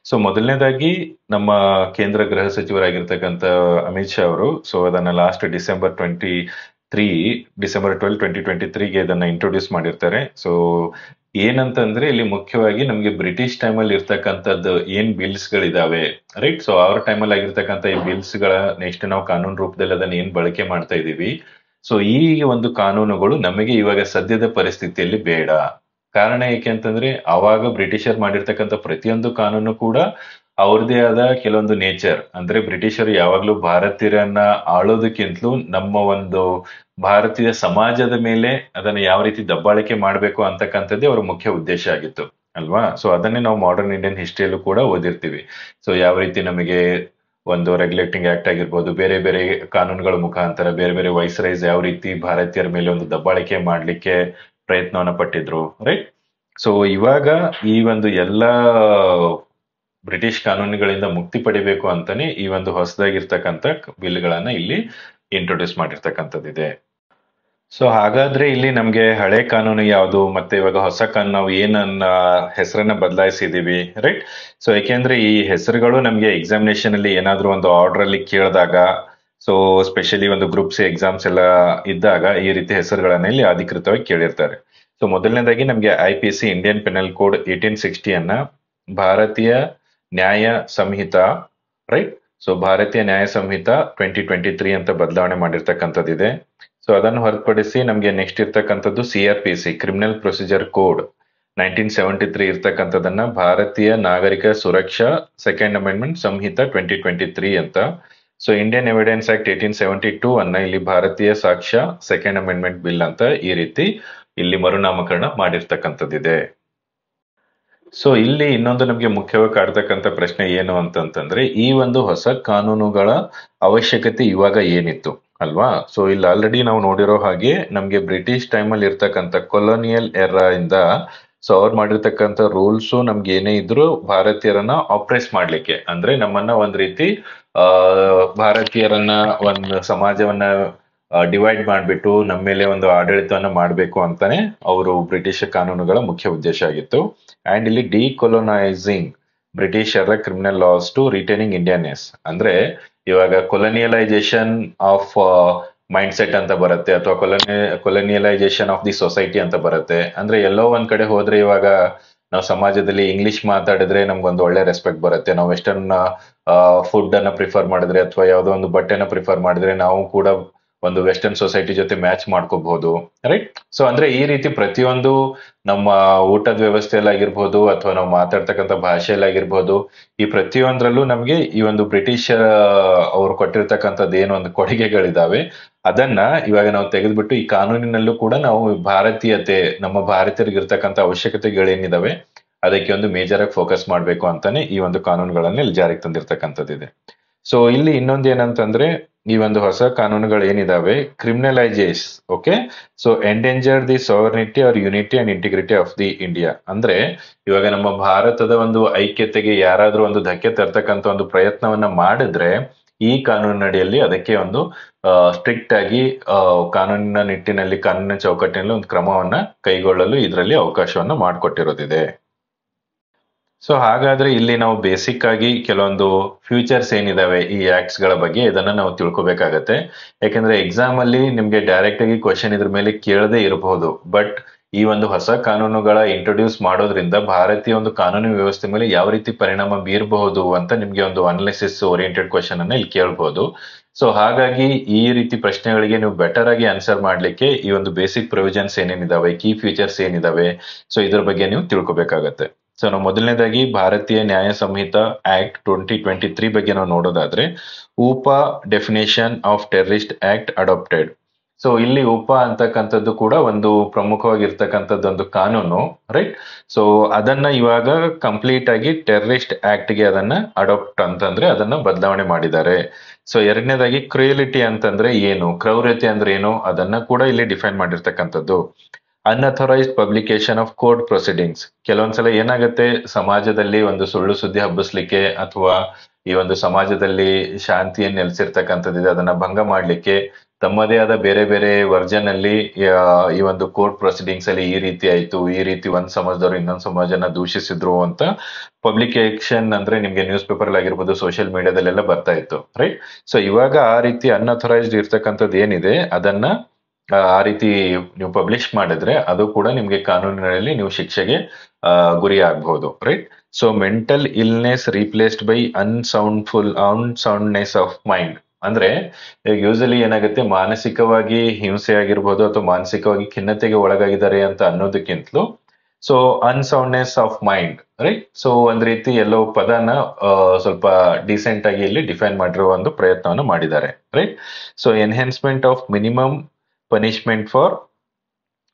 Speaker 1: ಸೊ ಮೊದಲನೇದಾಗಿ ನಮ್ಮ ಕೇಂದ್ರ ಗೃಹ ಸಚಿವರಾಗಿರ್ತಕ್ಕಂಥ ಅಮಿತ್ ಶಾ ಅವರು ಸೊ ಅದನ್ನ ಲಾಸ್ಟ್ ಡಿಸೆಂಬರ್ 12, 2023ಗೆ ಇದನ್ನ ಇಂಟ್ರೊಡ್ಯೂಸ್ ಮಾಡಿರ್ತಾರೆ. ಸೊ ಏನಂತಂದ್ರೆ ಇಲ್ಲಿ ಮುಖ್ಯವಾಗಿ ನಮ್ಗೆ ಬ್ರಿಟಿಷ್ ಟೈಮಲ್ಲಿ ಇರ್ತಕ್ಕಂಥದ್ದು ಏನ್ ಬಿಲ್ಸ್ ಗಳಿದಾವೆ, ರೈಟ್. ಸೊ ಅವ್ರ ಟೈಮಲ್ಲಿ ಆಗಿರ್ತಕ್ಕಂಥ ಈ ಬಿಲ್ಸ್ ಗಳ ನೆಕ್ಸ್ಟ್ ನಾವು ಕಾನೂನು ರೂಪದಲ್ಲಿ ಅದನ್ನ ಏನ್ ಬಳಕೆ ಮಾಡ್ತಾ ಇದೀವಿ, ಸೊ ಈ ಒಂದು ಕಾನೂನುಗಳು ನಮಗೆ ಇವಾಗ ಸದ್ಯದ ಪರಿಸ್ಥಿತಿಯಲ್ಲಿ ಬೇಡ. ಕಾರಣ ಏಕೆ ಅಂತಂದ್ರೆ ಅವಾಗ ಬ್ರಿಟಿಷರ್ ಮಾಡಿರ್ತಕ್ಕಂಥ ಪ್ರತಿಯೊಂದು ಕಾನೂನು ಕೂಡ ಅವ್ರದೇ ಆದ ಕೆಲವೊಂದು ನೇಚರ್, ಅಂದ್ರೆ ಬ್ರಿಟಿಷರು ಯಾವಾಗ್ಲೂ ಭಾರತೀಯರನ್ನ ಆಳೋದಕ್ಕಿಂತಲೂ ನಮ್ಮ ಒಂದು ಭಾರತೀಯ ಸಮಾಜದ ಮೇಲೆ ಅದನ್ನ ಯಾವ ರೀತಿ ದಬ್ಬಾಳಿಕೆ ಮಾಡ್ಬೇಕು ಅಂತಕ್ಕಂಥದ್ದೇ ಅವರ ಮುಖ್ಯ ಉದ್ದೇಶ ಆಗಿತ್ತು ಅಲ್ವಾ. ಸೊ ಅದನ್ನೇ ನಾವು ಮಾಡರ್ನ್ ಇಂಡಿಯನ್ ಹಿಸ್ಟ್ರಿಯಲ್ಲೂ ಕೂಡ ಓದಿರ್ತೀವಿ. ಸೊ ಯಾವ ರೀತಿ ನಮಗೆ ಒಂದು ರೆಗ್ಯುಲೇಟಿಂಗ್ ಆಕ್ಟ್ ಆಗಿರ್ಬೋದು, ಬೇರೆ ಬೇರೆ ಕಾನೂನುಗಳ ಮುಖಾಂತರ ಬೇರೆ ಬೇರೆ ವೈಸ್ರೈಸ್ ಯಾವ ರೀತಿ ಭಾರತೀಯರ ಮೇಲೆ ಒಂದು ದಬ್ಬಾಳಿಕೆ ಮಾಡ್ಲಿಕ್ಕೆ ಪ್ರಯತ್ನವನ್ನ ಪಟ್ಟಿದ್ರು, ರೈಟ್. ಸೊ ಇವಾಗ ಈ ಒಂದು ಎಲ್ಲಾ ಬ್ರಿಟಿಷ್ ಕಾನೂನುಗಳಿಂದ ಮುಕ್ತಿ ಪಡಿಬೇಕು ಅಂತಾನೆ ಈ ಒಂದು ಹೊಸದಾಗಿರ್ತಕ್ಕಂಥ ಬಿಲ್ಗಳನ್ನ ಇಲ್ಲಿ ಇಂಟ್ರೊಡ್ಯೂಸ್ ಮಾಡಿರ್ತಕ್ಕಂಥದ್ದಿದೆ. ಸೊ ಹಾಗಾದ್ರೆ ಇಲ್ಲಿ ನಮ್ಗೆ ಹಳೆ ಕಾನೂನು ಯಾವುದು ಮತ್ತೆ ಇವಾಗ ಹೊಸ ಕಾನೂನು ನಾವು ಏನನ್ನ ಹೆಸರನ್ನ ಬದಲಾಯಿಸಿದೀವಿ, ರೈಟ್. ಸೊ ಯಾಕೆಂದ್ರೆ ಈ ಹೆಸರುಗಳು ನಮ್ಗೆ ಎಕ್ಸಾಮಿನೇಷನ್ ಅಲ್ಲಿ ಏನಾದ್ರೂ ಒಂದು ಆರ್ಡರ್ ಅಲ್ಲಿ ಕೇಳಿದಾಗ, ಸೊ ಸ್ಪೆಷಲಿ ಒಂದು ಗ್ರೂಪ್ ಸಿ ಎಕ್ಸಾಮ್ಸ್ ಎಲ್ಲ ಇದ್ದಾಗ ಈ ರೀತಿ ಹೆಸರುಗಳನ್ನ ಇಲ್ಲಿ ಅಧಿಕೃತವಾಗಿ ಕೇಳಿರ್ತಾರೆ. ಸೊ ಮೊದಲನೇದಾಗಿ ನಮ್ಗೆ IPC, ಇಂಡಿಯನ್ ಪೆನಲ್ ಕೋಡ್ 1860 ಅನ್ನ ಭಾರತೀಯ ನ್ಯಾಯ ಸಂಹಿತ, ರೈಟ್. ಸೊ ಭಾರತೀಯ ನ್ಯಾಯ ಸಂಹಿತ 2023 ಅಂತ ಬದಲಾವಣೆ ಮಾಡಿರ್ತಕ್ಕಂಥದ್ದಿದೆ. ಸೊ ಅದನ್ನು ಹೊರತುಪಡಿಸಿ ನಮ್ಗೆ ನೆಕ್ಸ್ಟ್ ಇರ್ತಕ್ಕಂಥದ್ದು CRPC, ಕ್ರಿಮಿನಲ್ ಪ್ರೊಸೀಜರ್ ಕೋಡ್ 1973 ಇರ್ತಕ್ಕಂಥದನ್ನ ಭಾರತೀಯ ನಾಗರಿಕ ಸುರಕ್ಷಾ ಸೆಕೆಂಡ್ ಅಮೆಂಡ್ಮೆಂಟ್ ಸಂಹಿತ 2023 ಅಂತ. ಸೊ ಇಂಡಿಯನ್ ಎವಿಡೆನ್ಸ್ ಆಕ್ಟ್ 1872 ಅನ್ನ ಇಲ್ಲಿ ಭಾರತೀಯ ಸಾಕ್ಷ್ಯ ಸೆಕೆಂಡ್ ಅಮೆಂಡ್ಮೆಂಟ್ ಬಿಲ್ ಅಂತ ಈ ರೀತಿ ಇಲ್ಲಿ ಮರುನಾಮಕರಣ ಮಾಡಿರ್ತಕ್ಕಂಥದ್ದಿದೆ. ಸೊ ಇಲ್ಲಿ ಇನ್ನೊಂದು ನಮ್ಗೆ ಮುಖ್ಯವಾಗಿ ಕಾಡ್ತಕ್ಕಂಥ ಪ್ರಶ್ನೆ ಏನು ಅಂತಂತಂದ್ರೆ, ಈ ಒಂದು ಹೊಸ ಕಾನೂನುಗಳ ಅವಶ್ಯಕತೆ ಇವಾಗ ಏನಿತ್ತು ಅಲ್ವಾ. ಸೊ ಇಲ್ಲಿ ಆಲ್ರೆಡಿ ನಾವು ನೋಡಿರೋ ಹಾಗೆ ನಮ್ಗೆ ಬ್ರಿಟಿಷ್ ಟೈಮಲ್ಲಿ ಇರ್ತಕ್ಕಂಥ ಕೊಲೋನಿಯಲ್ ಎರಾ ಇಂದ ಸೊ ಅವ್ರು ಮಾಡಿರ್ತಕ್ಕಂಥ ರೂಲ್ಸ್ ನಮ್ಗೆ ಏನೇ ಇದ್ರು ಭಾರತೀಯರನ್ನ ಆಪ್ರೆಸ್ ಮಾಡ್ಲಿಕ್ಕೆ, ಅಂದ್ರೆ ನಮ್ಮನ್ನ ಒಂದ್ ರೀತಿ ಆ ಭಾರತೀಯರನ್ನ ಒಂದು ಸಮಾಜವನ್ನ ಡಿವೈಡ್ ಮಾಡ್ಬಿಟ್ಟು ನಮ್ಮ ಮೇಲೆ ಒಂದು ಆಡಳಿತವನ್ನ ಮಾಡ್ಬೇಕು ಅಂತಾನೆ ಅವರು ಬ್ರಿಟಿಷ್ ಕಾನೂನುಗಳ ಮುಖ್ಯ ಉದ್ದೇಶ ಆಗಿತ್ತು. ಅಂಡ್ ಇಲ್ಲಿ ಡಿಕೊಲೊನೈಸಿಂಗ್ ಬ್ರಿಟಿಷರ ಕ್ರಿಮಿನಲ್ ಲಾಸ್ ಟು ರಿಟೈನಿಂಗ್ ಇಂಡಿಯನ್ನೆಸ್, ಅಂದ್ರೆ ಇವಾಗ ಕೊಲನಿಯಲೈಸೇಷನ್ ಆಫ್ ಮೈಂಡ್ ಸೆಟ್ ಅಂತ ಬರುತ್ತೆ, ಅಥವಾ ಕೊಲನಿಯಲೈಸೇಷನ್ ಆಫ್ ದಿ ಸೊಸೈಟಿ ಅಂತ ಬರುತ್ತೆ. ಅಂದ್ರೆ ಎಲ್ಲೋ ಒಂದ್ ಕಡೆ ಹೋದ್ರೆ ಇವಾಗ ನಾವು ಸಮಾಜದಲ್ಲಿ ಇಂಗ್ಲಿಷ್ ಮಾತಾಡಿದ್ರೆ ನಮ್ಗೊಂದು ಒಳ್ಳೆ ರೆಸ್ಪೆಕ್ಟ್ ಬರುತ್ತೆ. ನಾವು ವೆಸ್ಟರ್ನ್ ಫುಡ್ ಅನ್ನ ಪ್ರಿಫರ್ ಮಾಡಿದ್ರೆ ಅಥವಾ ಯಾವುದೋ ಒಂದು ಬಟ್ಟೆನ ಪ್ರಿಫರ್ ಮಾಡಿದ್ರೆ ನಾವು ಕೂಡ ಒಂದು ವೆಸ್ಟರ್ನ್ ಸೊಸೈಟಿ ಜೊತೆ ಮ್ಯಾಚ್ ಮಾಡ್ಕೋಬಹುದು, ರೈಟ್? ಸೊ ಅಂದ್ರೆ ಈ ರೀತಿ ಪ್ರತಿಯೊಂದು ನಮ್ಮ ಊಟದ ವ್ಯವಸ್ಥೆಯಲ್ಲಿ ಆಗಿರ್ಬೋದು ಅಥವಾ ನಾವು ಮಾತಾಡ್ತಕ್ಕಂಥ ಭಾಷೆಯಲ್ಲಿ ಆಗಿರ್ಬೋದು, ಈ ಪ್ರತಿಯೊಂದರಲ್ಲೂ ನಮ್ಗೆ ಈ ಒಂದು ಬ್ರಿಟಿಷ್ ಅವ್ರು ಕೊಟ್ಟಿರ್ತಕ್ಕಂಥದ್ದು ಏನು ಒಂದು ಕೊಡುಗೆಗಳಿದಾವೆ, ಅದನ್ನ ಇವಾಗ ನಾವು ತೆಗೆದ್ಬಿಟ್ಟು ಈ ಕಾನೂನಿನಲ್ಲೂ ಕೂಡ ನಾವು ಭಾರತೀಯತೆ, ನಮ್ಮ ಭಾರತೀಯರಿಗೆ ಇರ್ತಕ್ಕಂಥ ಅವಶ್ಯಕತೆಗಳೇನಿದಾವೆ ಅದಕ್ಕೆ ಒಂದು ಮೇಜರ್ ಆಗಿ ಫೋಕಸ್ ಮಾಡ್ಬೇಕು ಅಂತಾನೆ ಈ ಒಂದು ಕಾನೂನುಗಳನ್ನ ಇಲ್ಲಿ ಜಾರಿಗೆ ತಂದಿರ್ತಕ್ಕಂಥದ್ದಿದೆ. ಸೊ ಇಲ್ಲಿ ಇನ್ನೊಂದು ಏನಂತಂದ್ರೆ, ಈ ಒಂದು ಹೊಸ ಕಾನೂನುಗಳು ಏನಿದಾವೆ criminalizes, okay, so endanger the sovereignty or unity and integrity of the India. ಅಂದ್ರೆ ಇವಾಗ ನಮ್ಮ ಭಾರತದ ಒಂದು ಐಕ್ಯತೆಗೆ ಯಾರಾದ್ರೂ ಒಂದು ಧಕ್ಕೆ ತರ್ತಕ್ಕಂಥ ಒಂದು ಪ್ರಯತ್ನವನ್ನ ಮಾಡಿದ್ರೆ ಈ ಕಾನೂನಿನಡಿಯಲ್ಲಿ ಅದಕ್ಕೆ ಒಂದು ಸ್ಟ್ರಿಕ್ಟ್ ಆಗಿ ಕಾನೂನಿನ ನಿಟ್ಟಿನಲ್ಲಿ, ಕಾನೂನಿನ ಚೌಕಟ್ಟಿನಲ್ಲಿ ಒಂದು ಕ್ರಮವನ್ನ ಕೈಗೊಳ್ಳಲು ಇದರಲ್ಲಿ ಅವಕಾಶವನ್ನ ಮಾಡಿಕೊಟ್ಟಿರೋದಿದೆ. ಸೊ ಹಾಗಾದ್ರೆ ಇಲ್ಲಿ ನಾವು ಬೇಸಿಕ್ ಆಗಿ ಕೆಲವೊಂದು ಫ್ಯೂಚರ್ಸ್ ಏನಿದಾವೆ ಈ ಆಕ್ಟ್ಸ್ ಗಳ ಬಗ್ಗೆ ಇದನ್ನ ನಾವು ತಿಳ್ಕೊಬೇಕಾಗತ್ತೆ. ಯಾಕಂದ್ರೆ ಎಕ್ಸಾಮ್ ಅಲ್ಲಿ ನಿಮ್ಗೆ ಡೈರೆಕ್ಟ್ ಆಗಿ ಕ್ವಶನ್ ಇದ್ರ ಮೇಲೆ ಕೇಳದೇ ಇರಬಹುದು, ಬಟ್ ಈ ಒಂದು ಹೊಸ ಕಾನೂನುಗಳ ಇಂಟ್ರೊಡ್ಯೂಸ್ ಮಾಡೋದ್ರಿಂದ ಭಾರತೀಯ ಒಂದು ಕಾನೂನು ವ್ಯವಸ್ಥೆ ಮೇಲೆ ಯಾವ ರೀತಿ ಪರಿಣಾಮ ಬೀರಬಹುದು ಅಂತ ನಿಮ್ಗೆ ಒಂದು ಅನಾಲಿಸಿಸ್ ಓರಿಯೆಂಟೆಡ್ ಕ್ವಶನ್ ಅನ್ನ ಇಲ್ಲಿ ಕೇಳಬಹುದು. ಸೊ ಹಾಗಾಗಿ ಈ ರೀತಿ ಪ್ರಶ್ನೆಗಳಿಗೆ ನೀವು ಬೆಟರ್ ಆಗಿ ಆನ್ಸರ್ ಮಾಡ್ಲಿಕ್ಕೆ ಈ ಒಂದು ಬೇಸಿಕ್ ಪ್ರೊವಿಷನ್ಸ್ ಏನೇನಿದಾವೆ, ಕೀ ಫೀಚರ್ಸ್ ಏನಿದಾವೆ, ಸೊ ಇದ್ರ ಬಗ್ಗೆ ನೀವು ತಿಳ್ಕೊಬೇಕಾಗತ್ತೆ. ಸೊ ನಾವು ಮೊದಲನೇದಾಗಿ ಭಾರತೀಯ ನ್ಯಾಯ ಸಂಹಿತ ಆಕ್ಟ್ 2023 ಬಗ್ಗೆ ನಾವು ನೋಡೋದಾದ್ರೆ, ಉಪ definition of terrorist act adapted. So ಇಲ್ಲಿ ಉಪ ಅಂತಕ್ಕಂಥದ್ದು ಕೂಡ ಒಂದು ಪ್ರಮುಖವಾಗಿರ್ತಕ್ಕಂಥದ್ದೊಂದು ಕಾನೂನು, ರೈಟ್? ಸೊ ಅದನ್ನ ಇವಾಗ ಕಂಪ್ಲೀಟ್ ಆಗಿ ಟೆರರಿಸ್ಟ್ ಆಕ್ಟ್ ಗೆ ಅದನ್ನ ಅಡಾಪ್ಟ್ ಅಂತಂದ್ರೆ ಅದನ್ನ ಬದಲಾವಣೆ ಮಾಡಿದ್ದಾರೆ. ಸೊ ಎರಡನೇದಾಗಿ ಕ್ರೂಯಲಿಟಿ ಅಂತಂದ್ರೆ ಏನು, ಕ್ರೌರ್ಯತೆ ಅಂದ್ರೆ ಏನು, ಅದನ್ನ ಕೂಡ ಇಲ್ಲಿ ಡಿಫೈನ್ ಮಾಡಿರ್ತಕ್ಕಂಥದ್ದು. Unauthorised publication of court proceedings. ಕೆಲವೊಂದ್ಸಲ ಏನಾಗುತ್ತೆ, ಸಮಾಜದಲ್ಲಿ ಒಂದು ಸುಳ್ಳು ಸುದ್ದಿ ಹಬ್ಬಿಸ್ಲಿಕ್ಕೆ ಅಥವಾ ಈ ಒಂದು ಸಮಾಜದಲ್ಲಿ ಶಾಂತಿಯನ್ನು ನೆಲೆಸಿರ್ತಕ್ಕಂಥದ್ದಿದೆ ಅದನ್ನ ಭಂಗ ಮಾಡ್ಲಿಕ್ಕೆ ತಮ್ಮದೇ ಆದ ಬೇರೆ ಬೇರೆ ವರ್ಜನ್ ಅಲ್ಲಿ ಈ ಒಂದು ಕೋರ್ಟ್ ಪ್ರೊಸೀಡಿಂಗ್ಸ್ ಅಲ್ಲಿ ಈ ರೀತಿ ಆಯ್ತು, ಈ ರೀತಿ ಒಂದ್ ಸಮಾಜದವರು ಇನ್ನೊಂದ್ ಸಮಾಜನ ದೂಷಿಸಿದ್ರು ಅಂತ ಪಬ್ಲಿಕೇಶನ್ ಅಂದ್ರೆ ನಿಮ್ಗೆ ನ್ಯೂಸ್ ಪೇಪರ್ ಆಗಿರ್ಬೋದು, ಸೋಷಿಯಲ್ ಮೀಡಿಯಾದಲ್ಲೆಲ್ಲ ಬರ್ತಾ ಇತ್ತು, ರೈಟ್? ಸೊ ಇವಾಗ ಆ ರೀತಿ ಅನ್ಅಥರೈಸ್ಡ್ ಇರ್ತಕ್ಕಂಥದ್ದು ಏನಿದೆ ಅದನ್ನ ಆ ರೀತಿ ನೀವು ಪಬ್ಲಿಷ್ ಮಾಡಿದ್ರೆ ಅದು ಕೂಡ ನಿಮ್ಗೆ ಕಾನೂನಿನಲ್ಲಿ ನೀವು ಶಿಕ್ಷೆಗೆ ಗುರಿ ಆಗ್ಬಹುದು, right? So mental illness replaced by unsoundness of mind. ಅಂದ್ರೆ ಯೂಸಲಿ ಏನಾಗುತ್ತೆ, ಮಾನಸಿಕವಾಗಿ ಹಿಂಸೆ ಆಗಿರ್ಬೋದು ಅಥವಾ ಮಾನಸಿಕವಾಗಿ ಖಿನ್ನತೆಗೆ ಒಳಗಾಗಿದ್ದಾರೆ ಅಂತ ಅನ್ನೋದಕ್ಕಿಂತಲೂ so unsoundness of mind, right? So ಒಂದ್ ರೀತಿ ಎಲ್ಲೋ ಪದನ ಸ್ವಲ್ಪ ಡಿಸೆಂಟ್ ಆಗಿ ಇಲ್ಲಿ ಡಿಫೈನ್ ಮಾಡಿರುವ ಒಂದು ಪ್ರಯತ್ನವನ್ನು ಮಾಡಿದ್ದಾರೆ, right? So enhancement of minimum punishment for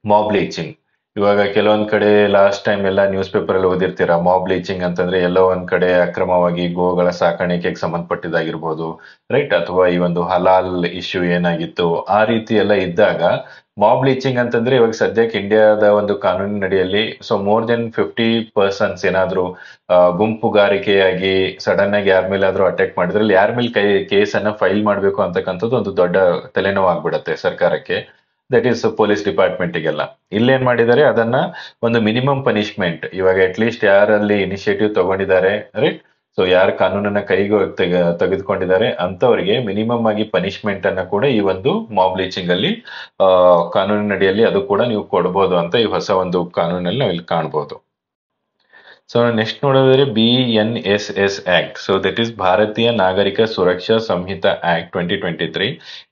Speaker 1: mob leaching. ಇವಾಗ ಕೆಲವೊಂದ್ ಕಡೆ ಲಾಸ್ಟ್ ಟೈಮ್ ಎಲ್ಲ ನ್ಯೂಸ್ ಪೇಪರ್ ಅಲ್ಲಿ ಓದಿರ್ತೀರ, ಮಾಬ್ ಲೀಚಿಂಗ್ ಅಂತಂದ್ರೆ ಎಲ್ಲೋ ಒಂದ್ ಕಡೆ ಅಕ್ರಮವಾಗಿ ಗೋಗಳ ಸಾಕಾಣಿಕೆಗೆ ಸಂಬಂಧಪಟ್ಟಿದ್ದಾಗಿರ್ಬೋದು, ರೈಟ್? ಅಥವಾ ಈ ಒಂದು ಹಲಾಲ್ ಇಶ್ಯೂ ಏನಾಗಿತ್ತು ಆ ರೀತಿ ಎಲ್ಲ ಇದ್ದಾಗ ಮಾಬ್ ಲೀಚಿಂಗ್ ಅಂತಂದ್ರೆ ಇವಾಗ ಸದ್ಯಕ್ಕೆ ಇಂಡಿಯಾದ ಒಂದು ಕಾನೂನಿನ ಅಡಿಯಲ್ಲಿ ಸೊ ಮೋರ್ ದೆನ್ 50% ಏನಾದ್ರು ಗುಂಪುಗಾರಿಕೆಯಾಗಿ ಸಡನ್ ಆಗಿ ಯಾರ ಮೇಲಾದ್ರೂ ಅಟ್ಯಾಕ್ ಮಾಡಿದ್ರೆ ಯಾರ ಮೇಲೆ ಕೇಸ್ ಅನ್ನ ಫೈಲ್ ಮಾಡ್ಬೇಕು ಅಂತಕ್ಕಂಥದ್ದು ಒಂದು ದೊಡ್ಡ ತಲೆನೋವು ಆಗ್ಬಿಡತ್ತೆ ಸರ್ಕಾರಕ್ಕೆ, ದಟ್ ಈಸ್ ಪೊಲೀಸ್ ಡಿಪಾರ್ಟ್ಮೆಂಟ್ಗೆಲ್ಲ. ಇಲ್ಲೇನ್ ಮಾಡಿದ್ದಾರೆ, ಅದನ್ನ ಒಂದು ಮಿನಿಮಮ್ ಪನಿಷ್ಮೆಂಟ್, ಇವಾಗ ಅಟ್ ಲೀಸ್ಟ್ ಯಾರಲ್ಲಿ ಇನಿಷಿಯೇಟಿವ್ ತಗೊಂಡಿದ್ದಾರೆ, ರೈಟ್? ಸೊ ಯಾರು ಕಾನೂನನ್ನ ಕೈಗೆ ತೆಗೆದುಕೊಂಡಿದ್ದಾರೆ ಅಂತವರಿಗೆ ಮಿನಿಮಮ್ ಆಗಿ ಪನಿಷ್ಮೆಂಟ್ ಅನ್ನ ಕೂಡ ಈ ಒಂದು ಮಾಬ್ ಲೀಚಿಂಗ್ ಅಲ್ಲಿ ಕಾನೂನಿನಡಿಯಲ್ಲಿ ಅದು ಕೂಡ ನೀವು ಕೊಡಬಹುದು ಅಂತ ಈ ಹೊಸ ಒಂದು ಕಾನೂನಲ್ಲಿ ನಾವು ಇಲ್ಲಿ ಕಾಣಬಹುದು. ಸೊ ನೆಕ್ಸ್ಟ್ ನೋಡೋದಾದ್ರೆ BNSS act. So that is ಭಾರತೀಯ ನಾಗರಿಕ ಸುರಕ್ಷಾ ಸಂಹಿತಾ ಆಕ್ಟ್ 2023.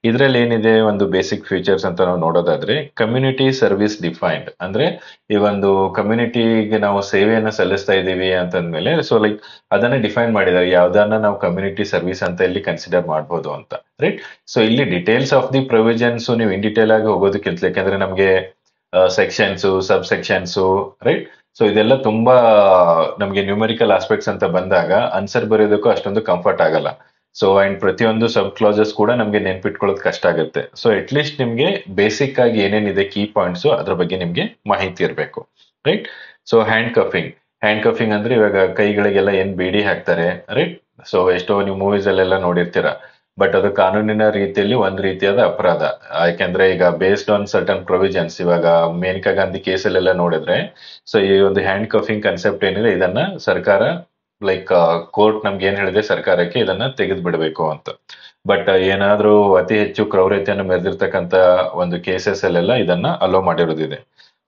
Speaker 1: ಇದ್ರಲ್ಲಿ ಏನಿದೆ ಒಂದು ಬೇಸಿಕ್ ಫೀಚರ್ಸ್ ಅಂತ ನಾವು ನೋಡೋದಾದ್ರೆ, ಕಮ್ಯುನಿಟಿ ಸರ್ವಿಸ್ ಡಿಫೈನ್ಡ್. ಅಂದ್ರೆ ಈ ಒಂದು ಕಮ್ಯುನಿಟಿಗೆ ನಾವು ಸೇವೆಯನ್ನ ಸಲ್ಲಿಸ್ತಾ ಇದ್ದೀವಿ ಅಂತಂದ್ಮೇಲೆ ಸೊ ಲೈಕ್ ಅದನ್ನ ಡಿಫೈನ್ ಮಾಡಿದ್ದಾರೆ, ಯಾವ್ದನ್ನ ನಾವು ಕಮ್ಯುನಿಟಿ ಸರ್ವಿಸ್ ಅಂತ ಇಲ್ಲಿ ಕನ್ಸಿಡರ್ ಮಾಡ್ಬೋದು ಅಂತ, ರೈಟ್? ಸೊ ಇಲ್ಲಿ ಡಿಟೇಲ್ಸ್ ಆಫ್ ದಿ ಪ್ರೊವಿಷನ್ಸ್ ನೀವು ಇನ್ ಡಿಟೇಲ್ ಆಗಿ ಹೋಗೋದಕ್ಕಿಂತ, ಯಾಕಂದ್ರೆ ನಮ್ಗೆ ಸೆಕ್ಷನ್ಸ್, ಸಬ್ ಸೆಕ್ಷನ್ಸ್, ರೈಟ್? ಸೊ ಇದೆಲ್ಲ ತುಂಬಾ ನಮ್ಗೆ ನ್ಯೂಮರಿಕಲ್ ಆಸ್ಪೆಕ್ಟ್ಸ್ ಅಂತ ಬಂದಾಗ ಆನ್ಸರ್ ಬರೆಯೋದಕ್ಕೂ ಅಷ್ಟೊಂದು ಕಂಫರ್ಟ್ ಆಗಲ್ಲ. ಸೊ ಅಂಡ್ ಪ್ರತಿಯೊಂದು ಸಬ್ ಕ್ಲಾಸಸ್ ಕೂಡ ನಮ್ಗೆ ನೆನ್ಪಿಟ್ಕೊಳ್ಳೋದು ಕಷ್ಟ ಆಗುತ್ತೆ. ಸೊ ಅಟ್ ಲೀಸ್ಟ್ ನಿಮ್ಗೆ ಬೇಸಿಕ್ ಆಗಿ ಏನೇನಿದೆ ಕೀ ಪಾಯಿಂಟ್ಸ್ ಅದ್ರ ಬಗ್ಗೆ ನಿಮ್ಗೆ ಮಾಹಿತಿ ಇರಬೇಕು. ರೈಟ್. ಸೊ ಹ್ಯಾಂಡ್ ಕಫಿಂಗ್ ಅಂದ್ರೆ ಇವಾಗ ಕೈಗಳಿಗೆಲ್ಲ ಏನ್ ಬೇಡಿ ಹಾಕ್ತಾರೆ, ರೈಟ್. ಸೊ ಎಷ್ಟೋ ನೀವು ಮೂವೀಸ್ ಅಲ್ಲೆಲ್ಲ ನೋಡಿರ್ತೀರ. ಬಟ್ ಅದು ಕಾನೂನಿನ ರೀತಿಯಲ್ಲಿ ಒಂದ್ ರೀತಿಯಾದ ಅಪರಾಧ. ಯಾಕೆಂದ್ರೆ ಈಗ ಬೇಸ್ಡ್ ಆನ್ ಸರ್ಟನ್ ಪ್ರೊವಿಷನ್ಸ್, ಇವಾಗ ಮೇನಕಾ ಗಾಂಧಿ ಕೇಸಲ್ಲೆಲ್ಲ ನೋಡಿದ್ರೆ, ಸೊ ಈ ಒಂದು ಹ್ಯಾಂಡ್ ಕಫಿಂಗ್ ಕನ್ಸೆಪ್ಟ್ ಏನಿದೆ ಇದನ್ನ ಸರ್ಕಾರ, ಲೈಕ್ ಕೋರ್ಟ್ ನಮ್ಗೆ ಏನ್ ಹೇಳಿದೆ ಸರ್ಕಾರಕ್ಕೆ, ಇದನ್ನ ತೆಗೆದು ಬಿಡಬೇಕು ಅಂತ. ಬಟ್ ಏನಾದ್ರೂ ಅತಿ ಹೆಚ್ಚು ಕ್ರೌರ್ಯತೆಯನ್ನು ಮೆರೆದಿರ್ತಕ್ಕಂತ ಒಂದು ಕೇಸಸ್ ಅಲ್ಲೆಲ್ಲ ಇದನ್ನ ಅಲೋ ಮಾಡಿರೋದಿದೆ.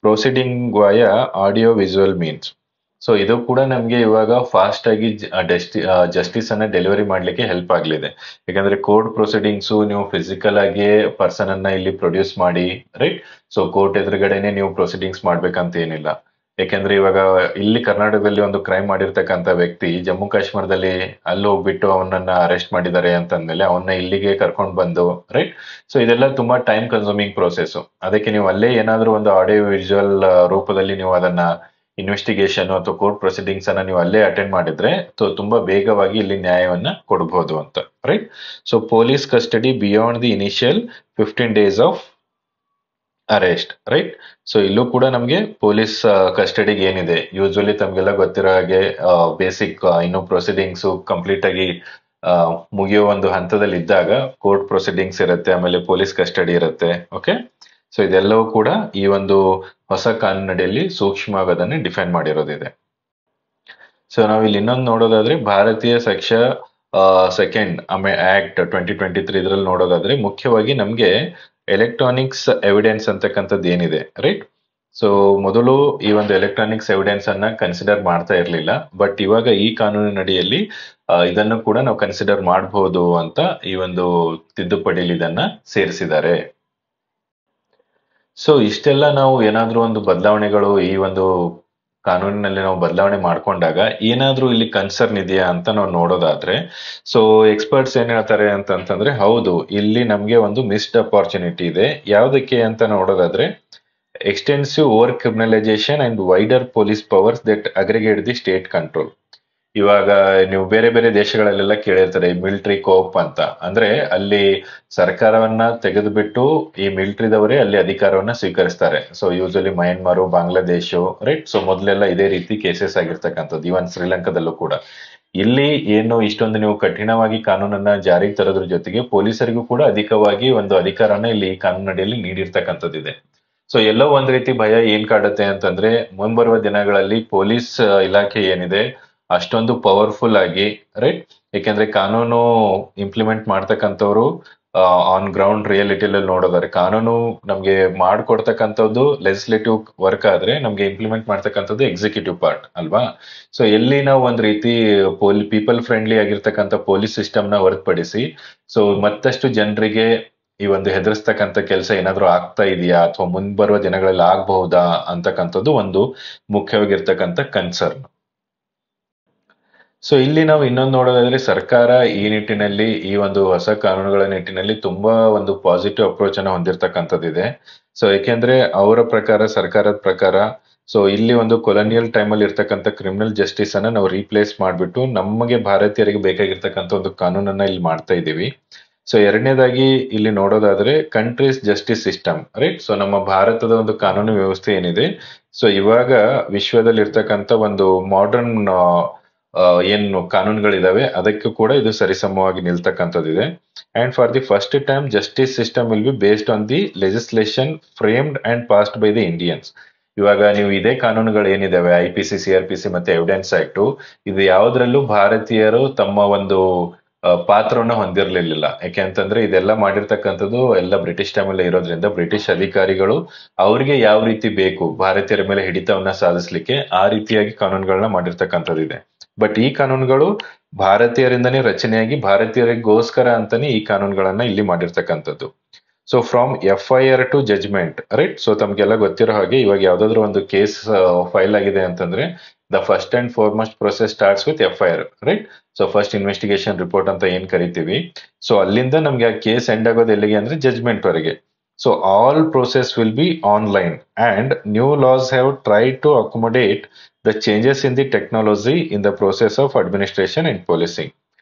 Speaker 1: ಪ್ರೊಸೀಡಿಂಗ್ ವಾಯ ಆಡಿಯೋ ವಿಜುವಲ್ ಮೀನ್ಸ್. ಸೊ ಇದು ಕೂಡ ನಮ್ಗೆ ಇವಾಗ ಫಾಸ್ಟ್ ಆಗಿ ಜಸ್ಟಿಸ್ ಅನ್ನ ಡೆಲಿವರಿ ಮಾಡ್ಲಿಕ್ಕೆ ಹೆಲ್ಪ್ ಆಗ್ಲಿದೆ. ಯಾಕಂದ್ರೆ ಕೋರ್ಟ್ ಪ್ರೊಸೀಡಿಂಗ್ಸ್ ನೀವು ಫಿಸಿಕಲ್ ಆಗಿ ಪರ್ಸನ್ ಅನ್ನ ಇಲ್ಲಿ ಪ್ರೊಡ್ಯೂಸ್ ಮಾಡಿ, ರೈಟ್. ಸೊ ಕೋರ್ಟ್ ಎದುರುಗಡೆನೆ ನೀವು ಪ್ರೊಸೀಡಿಂಗ್ಸ್ ಮಾಡ್ಬೇಕಂತ ಏನಿಲ್ಲ. ಯಾಕೆಂದ್ರೆ ಇವಾಗ ಇಲ್ಲಿ ಕರ್ನಾಟಕದಲ್ಲಿ ಒಂದು ಕ್ರೈಮ್ ಮಾಡಿರ್ತಕ್ಕಂಥ ವ್ಯಕ್ತಿ ಜಮ್ಮು ಕಾಶ್ಮೀರದಲ್ಲಿ ಅಲ್ಲಿ ಹೋಗ್ಬಿಟ್ಟು ಅವನನ್ನ ಅರೆಸ್ಟ್ ಮಾಡಿದ್ದಾರೆ ಅಂತಂದ್ಮೇಲೆ ಅವನ್ನ ಇಲ್ಲಿಗೆ ಕರ್ಕೊಂಡು ಬಂದು, ರೈಟ್. ಸೊ ಇದೆಲ್ಲ ತುಂಬಾ ಟೈಮ್ ಕನ್ಸೂಮಿಂಗ್ ಪ್ರೋಸೆಸ್. ಅದಕ್ಕೆ ನೀವು ಅಲ್ಲೇ ಏನಾದ್ರೂ ಒಂದು ಆಡಿಯೋ ವಿಜುವಲ್ ರೂಪದಲ್ಲಿ ನೀವು ಅದನ್ನ ಇನ್ವೆಸ್ಟಿಗೇಷನ್ ಅಥವಾ ಕೋರ್ಟ್ ಪ್ರೊಸೀಡಿಂಗ್ಸ್ ಅನ್ನ ನೀವು ಅಲ್ಲೇ ಅಟೆಂಡ್ ಮಾಡಿದ್ರೆ ತುಂಬಾ ಬೇಗವಾಗಿ ಇಲ್ಲಿ ನ್ಯಾಯವನ್ನ ಕೊಡಬಹುದು ಅಂತ, right. So police custody beyond the initial 15 days of arrest, right. So ಇಲ್ಲೂ ಕೂಡ ನಮ್ಗೆ ಪೊಲೀಸ್ ಕಸ್ಟಡಿಗೆ ಏನಿದೆ, ಯೂಶುವಲಿ ತಮ್ಗೆಲ್ಲ ಗೊತ್ತಿರೋ ಹಾಗೆ ಬೇಸಿಕ್ ಇನ್ನು ಪ್ರೊಸೀಡಿಂಗ್ಸ್ ಕಂಪ್ಲೀಟ್ ಆಗಿ ಮುಗಿಯೋ ಒಂದು ಹಂತದಲ್ಲಿ ಇದ್ದಾಗ ಕೋರ್ಟ್ ಪ್ರೊಸೀಡಿಂಗ್ಸ್ ಇರುತ್ತೆ, ಆಮೇಲೆ ಪೊಲೀಸ್ ಕಸ್ಟಡಿ ಇರುತ್ತೆ. ಓಕೆ. ಸೊ ಇದೆಲ್ಲವೂ ಕೂಡ ಈ ಒಂದು ಹೊಸ ಕಾನೂನಡಿಯಲ್ಲಿ ಸೂಕ್ಷ್ಮವಾಗಿ ಅದನ್ನ ಡಿಫೈನ್ ಮಾಡಿರೋದಿದೆ. ಸೊ ನಾವು ಇಲ್ಲಿ ಇನ್ನೊಂದು ನೋಡೋದಾದ್ರೆ ಭಾರತೀಯ ಸೆಕೆಂಡ್ ಆಕ್ಟ್ 2023 ಇದ್ರಲ್ಲಿ ನೋಡೋದಾದ್ರೆ ಮುಖ್ಯವಾಗಿ ನಮ್ಗೆ ಎಲೆಕ್ಟ್ರಾನಿಕ್ಸ್ ಎವಿಡೆನ್ಸ್ ಅಂತಕ್ಕಂಥದ್ದು ಏನಿದೆ, ರೈಟ್. ಸೊ ಮೊದಲು ಈ ಒಂದು ಎಲೆಕ್ಟ್ರಾನಿಕ್ಸ್ ಎವಿಡೆನ್ಸ್ ಅನ್ನ ಕನ್ಸಿಡರ್ ಮಾಡ್ತಾ ಇರ್ಲಿಲ್ಲ. ಬಟ್ ಇವಾಗ ಈ ಕಾನೂನಿನಡಿಯಲ್ಲಿ ಇದನ್ನು ಕೂಡ ನಾವು ಕನ್ಸಿಡರ್ ಮಾಡಬಹುದು ಅಂತ ಈ ಒಂದು ತಿದ್ದುಪಡಿಯಲ್ಲಿ ಇದನ್ನ ಸೇರಿಸಿದ್ದಾರೆ. ಸೊ ಇಷ್ಟೆಲ್ಲ ನಾವು ಏನಾದ್ರೂ ಒಂದು ಬದಲಾವಣೆಗಳು ಈ ಒಂದು ಕಾನೂನಿನಲ್ಲಿ ನಾವು ಬದಲಾವಣೆ ಮಾಡ್ಕೊಂಡಾಗ ಏನಾದ್ರೂ ಇಲ್ಲಿ ಕನ್ಸರ್ನ್ ಇದೆಯಾ ಅಂತ ನಾವು ನೋಡೋದಾದ್ರೆ, ಸೊ ಎಕ್ಸ್ಪರ್ಟ್ಸ್ ಏನ್ ಹೇಳ್ತಾರೆ ಅಂತಂದ್ರೆ, ಹೌದು ಇಲ್ಲಿ ನಮ್ಗೆ ಒಂದು ಮಿಸ್ಡ್ ಅಪಾರ್ಚುನಿಟಿ ಇದೆ. ಯಾವ್ದಕ್ಕೆ ಅಂತ ನೋಡೋದಾದ್ರೆ, extensive over criminalisation and wider police powers that aggregate the state control. ಇವಾಗ ನೀವು ಬೇರೆ ಬೇರೆ ದೇಶಗಳಲ್ಲೆಲ್ಲ ಕೇಳಿರ್ತಾರೆ ಮಿಲಿಟರಿ ಕೋಪ್ ಅಂತ. ಅಂದ್ರೆ ಅಲ್ಲಿ ಸರ್ಕಾರವನ್ನ ತೆಗೆದುಬಿಟ್ಟು ಈ ಮಿಲಿಟರಿದವರೇ ಅಲ್ಲಿ ಅಧಿಕಾರವನ್ನ ಸ್ವೀಕರಿಸ್ತಾರೆ. So usually Myanmar, Bangladesh, right. So ಮೊದಲೆಲ್ಲ ಇದೇ ರೀತಿ ಕೇಸಸ್ ಆಗಿರ್ತಕ್ಕಂಥದ್ದು, ಇವನ್ ಶ್ರೀಲಂಕಾದಲ್ಲೂ ಕೂಡ. ಇಲ್ಲಿ ಏನು ಇಷ್ಟೊಂದು ನೀವು ಕಠಿಣವಾಗಿ ಕಾನೂನನ್ನ ಜಾರಿಗೆ ತರೋದ್ರ ಜೊತೆಗೆ ಪೊಲೀಸರಿಗೂ ಕೂಡ ಅಧಿಕವಾಗಿ ಒಂದು ಅಧಿಕಾರನ ಇಲ್ಲಿ ಈ ಕಾನೂನಡಿಯಲ್ಲಿ ನೀಡಿರ್ತಕ್ಕಂಥದ್ದಿದೆ. ಸೊ ಎಲ್ಲೋ ಒಂದ್ ರೀತಿ ಭಯ ಏನ್ ಕಾಡುತ್ತೆ ಅಂತಂದ್ರೆ, ಮುಂಬರುವ ದಿನಗಳಲ್ಲಿ ಪೊಲೀಸ್ ಇಲಾಖೆ ಏನಿದೆ ಅಷ್ಟೊಂದು ಪವರ್ಫುಲ್ ಆಗಿ, ರೈಟ್. ಯಾಕೆಂದ್ರೆ ಕಾನೂನು ಇಂಪ್ಲಿಮೆಂಟ್ ಮಾಡ್ತಕ್ಕಂಥವ್ರು ಆನ್ ಗ್ರೌಂಡ್ ರಿಯಾಲಿಟಿಯಲ್ಲಿ ನೋಡೋದಾದ್ರೆ, ಕಾನೂನು ನಮ್ಗೆ ಮಾಡ್ಕೊಡ್ತಕ್ಕಂಥದ್ದು ಲೆಜಿಸ್ಲೇಟಿವ್ ವರ್ಕ್ ಆದ್ರೆ ನಮ್ಗೆ ಇಂಪ್ಲಿಮೆಂಟ್ ಮಾಡ್ತಕ್ಕಂಥದ್ದು ಎಕ್ಸಿಕ್ಯೂಟಿವ್ ಪಾರ್ಟ್ ಅಲ್ವಾ. ಸೊ ಎಲ್ಲಿ ನಾವು ಒಂದ್ ರೀತಿ ಪೀಪಲ್ ಫ್ರೆಂಡ್ಲಿ ಆಗಿರ್ತಕ್ಕಂಥ ಪೊಲೀಸ್ ಸಿಸ್ಟಮ್ ನ ಹೊರತುಪಡಿಸಿ ಸೊ ಮತ್ತಷ್ಟು ಜನರಿಗೆ ಈ ಒಂದು ಹೆದರ್ಸ್ತಕ್ಕಂಥ ಕೆಲಸ ಏನಾದ್ರೂ ಆಗ್ತಾ ಇದೆಯಾ ಅಥವಾ ಮುಂಬರುವ ದಿನಗಳಲ್ಲಿ ಆಗಬಹುದಾ ಅಂತಕ್ಕಂಥದ್ದು ಒಂದು ಮುಖ್ಯವಾಗಿರ್ತಕ್ಕಂಥ ಕನ್ಸರ್ನ್. ಸೊ ಇಲ್ಲಿ ನಾವು ಇನ್ನೊಂದು ನೋಡೋದಾದ್ರೆ, ಸರ್ಕಾರ ಈ ನಿಟ್ಟಿನಲ್ಲಿ ಈ ಒಂದು ಹೊಸ ಕಾನೂನುಗಳ ನಿಟ್ಟಿನಲ್ಲಿ ತುಂಬಾ ಒಂದು ಪಾಸಿಟಿವ್ ಅಪ್ರೋಚ್ ಅನ್ನ ಹೊಂದಿರತಕ್ಕಂಥದ್ದಿದೆ. ಸೊ ಯಾಕೆಂದ್ರೆ ಅವರ ಪ್ರಕಾರ, ಸರ್ಕಾರದ ಪ್ರಕಾರ, ಸೊ ಇಲ್ಲಿ ಒಂದು ಕೊಲೋನಿಯಲ್ ಟೈಮ್ ಅಲ್ಲಿ ಇರ್ತಕ್ಕಂಥ ಕ್ರಿಮಿನಲ್ ಜಸ್ಟಿಸ್ ಅನ್ನ ನಾವು ರೀಪ್ಲೇಸ್ ಮಾಡ್ಬಿಟ್ಟು ನಮಗೆ ಭಾರತೀಯರಿಗೆ ಬೇಕಾಗಿರ್ತಕ್ಕಂಥ ಒಂದು ಕಾನೂನನ್ನ ಇಲ್ಲಿ ಮಾಡ್ತಾ ಇದ್ದೀವಿ. ಸೊ ಎರಡನೇದಾಗಿ ಇಲ್ಲಿ ನೋಡೋದಾದ್ರೆ countries justice system, right. So ನಮ್ಮ ಭಾರತದ ಒಂದು ಕಾನೂನು ವ್ಯವಸ್ಥೆ ಏನಿದೆ, ಸೊ ಇವಾಗ ವಿಶ್ವದಲ್ಲಿ ಇರ್ತಕ್ಕಂಥ ಒಂದು ಮಾಡರ್ನ್ ಏನು ಕಾನೂನುಗಳಿದಾವೆ ಅದಕ್ಕೂ ಕೂಡ ಇದು ಸರಿಸಮವಾಗಿ ನಿಲ್ತಕ್ಕಂಥದ್ದಿದೆ. And for the first time justice system will be based on the legislation framed and passed by the Indians. ಇವಾಗ ನೀವು ಇದೇ ಕಾನೂನುಗಳು ಏನಿದಾವೆ IPC, CRPC ಮತ್ತೆ ಎವಿಡೆನ್ಸ್ ಆಕ್ಟ್, ಇದು ಯಾವುದ್ರಲ್ಲೂ ಭಾರತೀಯರು ತಮ್ಮ ಒಂದು ಪಾತ್ರವನ್ನ ಹೊಂದಿರಲಿಲ್ಲ. ಯಾಕೆ ಅಂತಂದ್ರೆ ಇದೆಲ್ಲ ಮಾಡಿರ್ತಕ್ಕಂಥದ್ದು ಎಲ್ಲ ಬ್ರಿಟಿಷ್ ಟೈಮಲ್ಲಿ ಇರೋದ್ರಿಂದ ಬ್ರಿಟಿಷ್ ಅಧಿಕಾರಿಗಳು ಅವ್ರಿಗೆ ಯಾವ ರೀತಿ ಬೇಕು ಭಾರತೀಯರ ಮೇಲೆ ಹಿಡಿತವನ್ನ ಸಾಧಿಸ್ಲಿಕ್ಕೆ ಆ ರೀತಿಯಾಗಿ ಕಾನೂನುಗಳನ್ನ ಮಾಡಿರ್ತಕ್ಕಂಥದ್ದಿದೆ. ಬಟ್ ಈ ಕಾನೂನುಗಳು ಭಾರತೀಯರಿಂದನೇ ರಚನೆಯಾಗಿ ಭಾರತೀಯರಿಗೋಸ್ಕರ ಅಂತಾನೆ ಈ ಕಾನೂನುಗಳನ್ನ ಇಲ್ಲಿ ಮಾಡಿರ್ತಕ್ಕಂಥದ್ದು. So from FIR to judgment, right. So ತಮ್ಗೆಲ್ಲ ಗೊತ್ತಿರೋ ಹಾಗೆ ಇವಾಗ ಯಾವ್ದಾದ್ರು ಒಂದು ಕೇಸ್ ಫೈಲ್ ಆಗಿದೆ ಅಂತಂದ್ರೆ the first and foremost process starts with FIR, right. So first investigation report ಅಂತ ಏನ್ ಕರಿತೀವಿ, ಸೊ ಅಲ್ಲಿಂದ ನಮ್ಗೆ ಆ ಕೇಸ್ ಎಂಡ್ ಆಗೋದು ಎಲ್ಲಿಗೆ ಅಂದ್ರೆ ಜಜ್ಮೆಂಟ್ ವರೆಗೆ. So all process will be online and new laws have try to accommodate the changes in the technology in the process of administration and policing.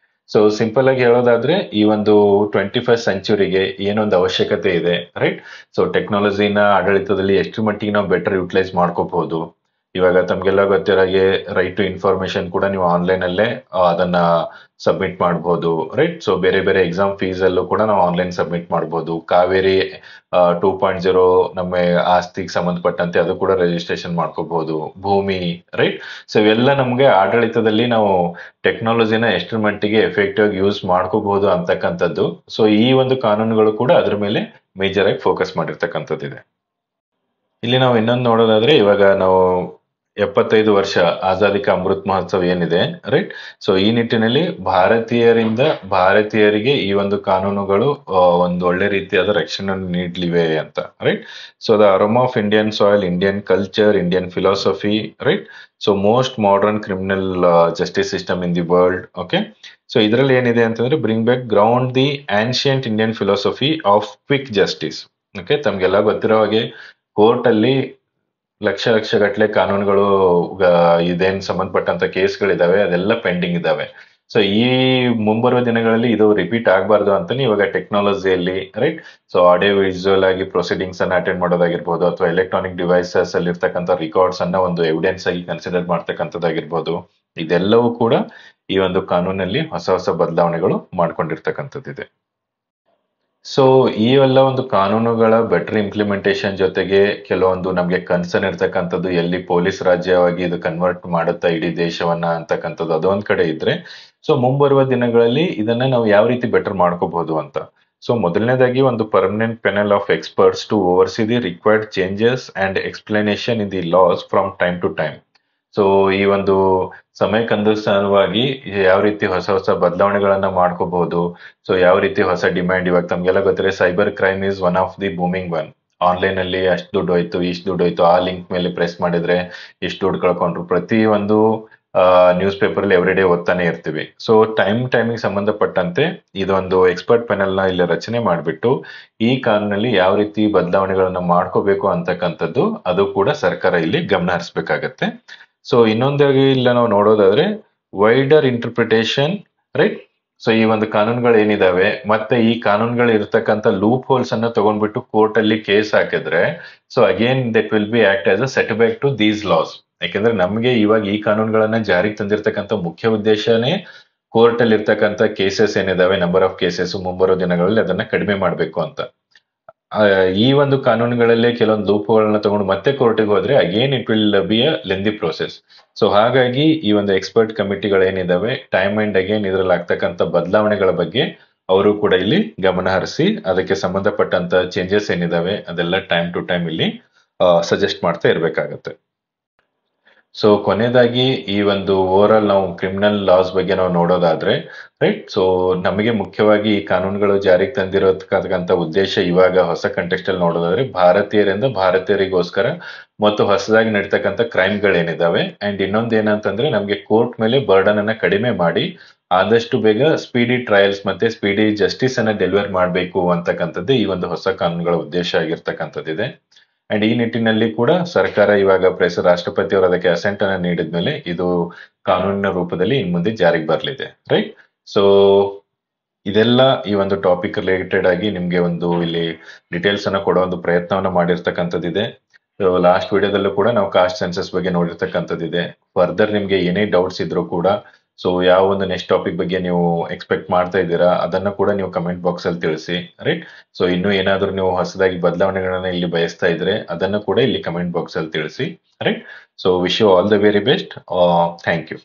Speaker 1: So simple ಆಗಿ ಹೇಳೋದಾದ್ರೆ ಈ ಒಂದು 21st ಸೆಂಚುರಿಗೆ ಏನೊಂದು ಅವಶ್ಯಕತೆ ಇದೆ, ರೈಟ್. ಸೊ ಟೆಕ್ನಾಲಜಿನ ಆಡಳಿತದಲ್ಲಿ ಎಷ್ಟು ಮಟ್ಟಿಗೆ ನಾವು ಬೆಟರ್ ಯುಟಿಲೈಸ್ ಮಾಡ್ಕೋಬಹುದು, ಇವಾಗ ತಮ್ಗೆಲ್ಲ ಗೊತ್ತಿರೋ ಹಾಗೆ ರೈಟ್ ಟು ಇನ್ಫಾರ್ಮೇಶನ್ ಕೂಡ ನೀವು ಆನ್ಲೈನ್ ಅಲ್ಲೇ ಅದನ್ನ ಸಬ್ಮಿಟ್ ಮಾಡಬಹುದು, ರೈಟ್. ಸೊ ಬೇರೆ ಬೇರೆ ಎಕ್ಸಾಮ್ ಫೀಸ್ ಅಲ್ಲೂ ಕೂಡ ನಾವು ಆನ್ಲೈನ್ ಸಬ್ಮಿಟ್ ಮಾಡಬಹುದು. ಕಾವೇರಿ 2.0 ನಮ್ಮ ಆಸ್ತಿಗೆ ಸಂಬಂಧಪಟ್ಟಂತೆ ಅದು ಕೂಡ ರಿಜಿಸ್ಟ್ರೇಷನ್ ಮಾಡ್ಕೋಬಹುದು. ಭೂಮಿ, ರೈಟ್. ಸೊ ಇವೆಲ್ಲ ನಮ್ಗೆ ಆಡಳಿತದಲ್ಲಿ ನಾವು ಟೆಕ್ನಾಲಜಿನ ಎಷ್ಟರ ಮಟ್ಟಿಗೆ ಎಫೆಕ್ಟಿವ್ ಆಗಿ ಯೂಸ್ ಮಾಡ್ಕೋಬಹುದು ಅಂತಕ್ಕಂಥದ್ದು. ಸೊ ಈ ಒಂದು ಕಾನೂನುಗಳು ಕೂಡ ಅದ್ರ ಮೇಲೆ ಮೇಜರ್ ಆಗಿ ಫೋಕಸ್ ಮಾಡಿರ್ತಕ್ಕಂಥದ್ದಿದೆ. ಇಲ್ಲಿ ನಾವು ಇನ್ನೊಂದು ನೋಡೋದಾದ್ರೆ, ಇವಾಗ ನಾವು 75 ವರ್ಷ ಆಜಾದಿ ಕಾ ಅಮೃತ್ ಮಹೋತ್ಸವ ಏನಿದೆ, ರೈಟ್. ಸೊ ಈ ನಿಟ್ಟಿನಲ್ಲಿ ಭಾರತೀಯರಿಗೆ ಈ ಒಂದು ಕಾನೂನುಗಳು ಒಂದು ಒಳ್ಳೆ ರೀತಿಯಾದ ರಕ್ಷಣೆ ನೀಡಲಿವೆ ಅಂತ, right. So the aroma of Indian soil, Indian culture, Indian philosophy, right. So most modern criminal justice system in the world. Okay. So ಇದರಲ್ಲಿ ಏನಿದೆ ಅಂತಂದ್ರೆ, bring back ground the ancient Indian philosophy of quick justice. Okay. ತಮ್ಗೆಲ್ಲ ಗೊತ್ತಿರೋ ಹಾಗೆ court ಅಲ್ಲಿ ಲಕ್ಷ ಗಟ್ಟಲೆ ಕಾನೂನುಗಳು ಇದೇನ್ ಸಂಬಂಧಪಟ್ಟಂತ ಕೇಸ್ಗಳಿದಾವೆ, ಅದೆಲ್ಲ ಪೆಂಡಿಂಗ್ ಇದಾವೆ. ಸೊ ಈ ಮುಂಬರುವ ದಿನಗಳಲ್ಲಿ ಇದು ರಿಪೀಟ್ ಆಗಬಾರ್ದು ಅಂತಾನೆ ಇವಾಗ ಟೆಕ್ನಾಲಜಿಯಲ್ಲಿ, ರೈಟ್. ಸೊ ಆಡಿಯೋ ವಿಜುವಲ್ ಆಗಿ ಪ್ರೊಸೀಡಿಂಗ್ಸ್ ಅನ್ನ ಅಟೆಂಡ್ ಮಾಡೋದಾಗಿರ್ಬೋದು, ಅಥವಾ ಎಲೆಕ್ಟ್ರಾನಿಕ್ ಡಿವೈಸಸ್ ಅಲ್ಲಿ ಇರ್ತಕ್ಕಂಥ ರೆಕಾರ್ಡ್ಸ್ ಅನ್ನ ಒಂದು ಎವಿಡೆನ್ಸ್ ಆಗಿ ಕನ್ಸಿಡರ್ ಮಾಡ್ತಕ್ಕಂಥದ್ದಾಗಿರ್ಬೋದು, ಇದೆಲ್ಲವೂ ಕೂಡ ಈ ಒಂದು ಕಾನೂನಲ್ಲಿ ಹೊಸ ಬದಲಾವಣೆಗಳು ಮಾಡ್ಕೊಂಡಿರ್ತಕ್ಕಂಥದ್ದಿದೆ. ಸೊ ಈ ಎಲ್ಲ ಒಂದು ಕಾನೂನುಗಳ ಬೆಟರ್ ಇಂಪ್ಲಿಮೆಂಟೇಷನ್ ಜೊತೆಗೆ ಕೆಲವೊಂದು ನಮ್ಗೆ ಕನ್ಸರ್ನ್ ಇರ್ತಕ್ಕಂಥದ್ದು, ಎಲ್ಲಿ ಪೊಲೀಸ್ ರಾಜ್ಯವಾಗಿ ಇದು ಕನ್ವರ್ಟ್ ಮಾಡುತ್ತಾ ಇಡೀ ದೇಶವನ್ನ ಅಂತಕ್ಕಂಥದ್ದು ಅದೊಂದ್ ಕಡೆ ಇದ್ರೆ, ಸೊ ಮುಂಬರುವ ದಿನಗಳಲ್ಲಿ ಇದನ್ನ ನಾವು ಯಾವ ರೀತಿ ಬೆಟರ್ ಮಾಡ್ಕೋಬಹುದು ಅಂತ. ಸೊ ಮೊದಲನೇದಾಗಿ ಒಂದು permanent panel of experts to oversee the required changes and explanation in the laws from time to time. So ಈ ಒಂದು ಸಮಯಕ್ಕನುಸಾರವಾಗಿ ಯಾವ ರೀತಿ ಹೊಸ ಬದಲಾವಣೆಗಳನ್ನ ಮಾಡ್ಕೋಬಹುದು. ಸೊ ಯಾವ ರೀತಿ ಹೊಸ ಡಿಮ್ಯಾಂಡ್, ಇವಾಗ ತಮ್ಗೆಲ್ಲ ಗೊತ್ತಿದೆ cyber crime is one of the booming one. Online ಅಲ್ಲಿ ಅಷ್ಟು ದುಡ್ಡು ಹೋಯ್ತು, ಇಷ್ಟು ದುಡ್ಡು ಹೋಯ್ತು, ಆ ಲಿಂಕ್ ಮೇಲೆ ಪ್ರೆಸ್ ಮಾಡಿದ್ರೆ ಇಷ್ಟು ದುಡ್ಡು ಕಳ್ಕೊಂಡ್ರು, ಪ್ರತಿ ಒಂದು ನ್ಯೂಸ್ ಪೇಪರ್ ಅಲ್ಲಿ ಎವ್ರಿ ಡೇ ಓದ್ತಾನೆ ಇರ್ತೀವಿ. ಸೊ ಟೈಮಿಗೆ ಸಂಬಂಧಪಟ್ಟಂತೆ ಇದೊಂದು ಎಕ್ಸ್ಪರ್ಟ್ ಪೆನಲ್ ನ ಇಲ್ಲಿ ರಚನೆ ಮಾಡಿಬಿಟ್ಟು ಈ ಕಾನೂನಲ್ಲಿ ಯಾವ ರೀತಿ ಬದಲಾವಣೆಗಳನ್ನ ಮಾಡ್ಕೋಬೇಕು ಅಂತಕ್ಕಂಥದ್ದು ಅದು ಕೂಡ ಸರ್ಕಾರ ಇಲ್ಲಿ ಗಮನ ಹರಿಸಬೇಕಾಗತ್ತೆ. ಸೊ ಇನ್ನೊಂದಾಗಿ ಇಲ್ಲ ನಾವು ನೋಡೋದಾದ್ರೆ ವೈಡರ್ ಇಂಟರ್ಪ್ರಿಟೇಷನ್, ರೈಟ್. ಸೊ ಈ ಒಂದು ಕಾನೂನುಗಳು ಏನಿದಾವೆ ಮತ್ತೆ ಈ ಕಾನೂನುಗಳು ಇರತಕ್ಕಂಥ ಲೂಪ್ ಹೋಲ್ಸ್ ಅನ್ನ ತಗೊಂಡ್ಬಿಟ್ಟು ಕೋರ್ಟ್ ಅಲ್ಲಿ ಕೇಸ್ ಹಾಕಿದ್ರೆ, so again that will be act as a setback to these laws. ಯಾಕೆಂದ್ರೆ ನಮ್ಗೆ ಇವಾಗ ಈ ಕಾನೂನುಗಳನ್ನ ಜಾರಿಗೆ ತಂದಿರತಕ್ಕಂಥ ಮುಖ್ಯ ಉದ್ದೇಶನೇ ಕೋರ್ಟ್ ಅಲ್ಲಿ ಇರ್ತಕ್ಕಂಥ ಕೇಸಸ್ ಏನಿದಾವೆ, ನಂಬರ್ ಆಫ್ ಕೇಸಸ್ ಮುಂಬರೋ ದಿನಗಳಲ್ಲಿ ಅದನ್ನ ಕಡಿಮೆ ಮಾಡಬೇಕು ಅಂತ. ಈ ಒಂದು ಕಾನೂನುಗಳಲ್ಲೇ ಕೆಲವೊಂದು ಲೂಪ್ಗಳನ್ನ ತಗೊಂಡು ಮತ್ತೆ ಕೋರ್ಟಿಗೆ ಹೋದ್ರೆ again it will be a lengthy process. So ಹಾಗಾಗಿ ಈ ಒಂದು ಎಕ್ಸ್ಪರ್ಟ್ ಕಮಿಟಿಗಳೇನಿದಾವೆ ಟೈಮ್ ಅಂಡ್ ಅಗೇನ್ ಇದ್ರಲ್ಲಿ ಆಗ್ತಕ್ಕಂಥ ಬದಲಾವಣೆಗಳ ಬಗ್ಗೆ ಅವರು ಕೂಡ ಇಲ್ಲಿ ಗಮನ ಹರಿಸಿ ಅದಕ್ಕೆ ಸಂಬಂಧಪಟ್ಟಂತ ಚೇಂಜಸ್ ಏನಿದಾವೆ ಅದೆಲ್ಲ ಟೈಮ್ ಟು ಟೈಮ್ ಇಲ್ಲಿ ಸಜೆಸ್ಟ್ ಮಾಡ್ತಾ ಇರ್ಬೇಕಾಗತ್ತೆ. ಸೊ ಕೊನೆಯದಾಗಿ ಈ ಒಂದು ಓವರ್ ಆಲ್ ನಾವು ಕ್ರಿಮಿನಲ್ ಲಾಸ್ ಬಗ್ಗೆ ನಾವು ನೋಡೋದಾದ್ರೆ, ರೈಟ್. ಸೊ ನಮಗೆ ಮುಖ್ಯವಾಗಿ ಈ ಕಾನೂನುಗಳು ಜಾರಿಗೆ ತಂದಿರೋದಕ್ಕಂತ ಉದ್ದೇಶ ಇವಾಗ ಹೊಸ ಕಂಟೆಕ್ಸ್ಟ್ ಅಲ್ಲಿ ನೋಡೋದಾದ್ರೆ ಭಾರತೀಯರಿಗೋಸ್ಕರ ಮತ್ತು ಹೊಸದಾಗಿ ನಡೀತಕ್ಕಂಥ ಕ್ರೈಮ್ಗಳೇನಿದಾವೆ ಅಂಡ್ ಇನ್ನೊಂದು ಏನಂತಂದ್ರೆ ನಮ್ಗೆ ಕೋರ್ಟ್ ಮೇಲೆ ಬರ್ಡನ್ ಅನ್ನ ಕಡಿಮೆ ಮಾಡಿ ಆದಷ್ಟು ಬೇಗ ಸ್ಪೀಡಿ ಟ್ರಯಲ್ಸ್ ಮತ್ತೆ ಸ್ಪೀಡಿ ಜಸ್ಟಿಸ್ ಅನ್ನ ಡೆಲಿವರ್ ಮಾಡಬೇಕು ಅಂತಕ್ಕಂಥದ್ದು ಈ ಒಂದು ಹೊಸ ಕಾನೂನುಗಳ ಉದ್ದೇಶ ಆಗಿರ್ತಕ್ಕಂಥದ್ದಿದೆ. ಅಂಡ್ ಈ ನಿಟ್ಟಿನಲ್ಲಿ ಕೂಡ ಸರ್ಕಾರ ಇವಾಗ ರಾಷ್ಟ್ರಪತಿ ಅವರು ಅದಕ್ಕೆ ಅಸೆಂಟ್ ಅನ್ನ ನೀಡಿದ್ಮೇಲೆ ಇದು ಕಾನೂನಿನ ರೂಪದಲ್ಲಿ ಇನ್ ಮುಂದೆ ಜಾರಿಗೆ ಬರಲಿದೆ, ರೈಟ್. ಸೊ ಇದೆಲ್ಲ ಈ ಒಂದು ಟಾಪಿಕ್ ರಿಲೇಟೆಡ್ ಆಗಿ ನಿಮ್ಗೆ ಒಂದು ಇಲ್ಲಿ ಡೀಟೇಲ್ಸ್ ಅನ್ನ ಕೊಡೋ ಒಂದು ಪ್ರಯತ್ನವನ್ನ ಮಾಡಿರ್ತಕ್ಕಂಥದ್ದಿದೆ. ಲಾಸ್ಟ್ ವಿಡಿಯೋದಲ್ಲೂ ಕೂಡ ನಾವು ಕಾಸ್ಟ್ ಸೆನ್ಸಸ್ ಬಗ್ಗೆ ನೋಡಿರ್ತಕ್ಕಂಥದ್ದಿದೆ. ಫರ್ದರ್ ನಿಮ್ಗೆ ಏನೇ ಡೌಟ್ಸ್ ಇದ್ರು ಕೂಡ, ಸೊ ಯಾವ ಒಂದು ನೆಕ್ಸ್ಟ್ ಟಾಪಿಕ್ ಬಗ್ಗೆ ನೀವು ಎಕ್ಸ್ಪೆಕ್ಟ್ ಮಾಡ್ತಾ ಇದ್ದೀರಾ ಅದನ್ನ ಕೂಡ ನೀವು ಕಮೆಂಟ್ ಬಾಕ್ಸ್ ಅಲ್ಲಿ ತಿಳಿಸಿ, ರೈಟ್. ಸೊ ಇನ್ನೂ ಏನಾದ್ರೂ ನೀವು ಹೊಸದಾಗಿ ಬದಲಾವಣೆಗಳನ್ನ ಇಲ್ಲಿ ಬಯಸ್ತಾ ಇದ್ರೆ ಅದನ್ನು ಕೂಡ ಇಲ್ಲಿ ಕಮೆಂಟ್ ಬಾಕ್ಸ್ ಅಲ್ಲಿ ತಿಳಿಸಿ, right. So wish you all the very best. Thank you.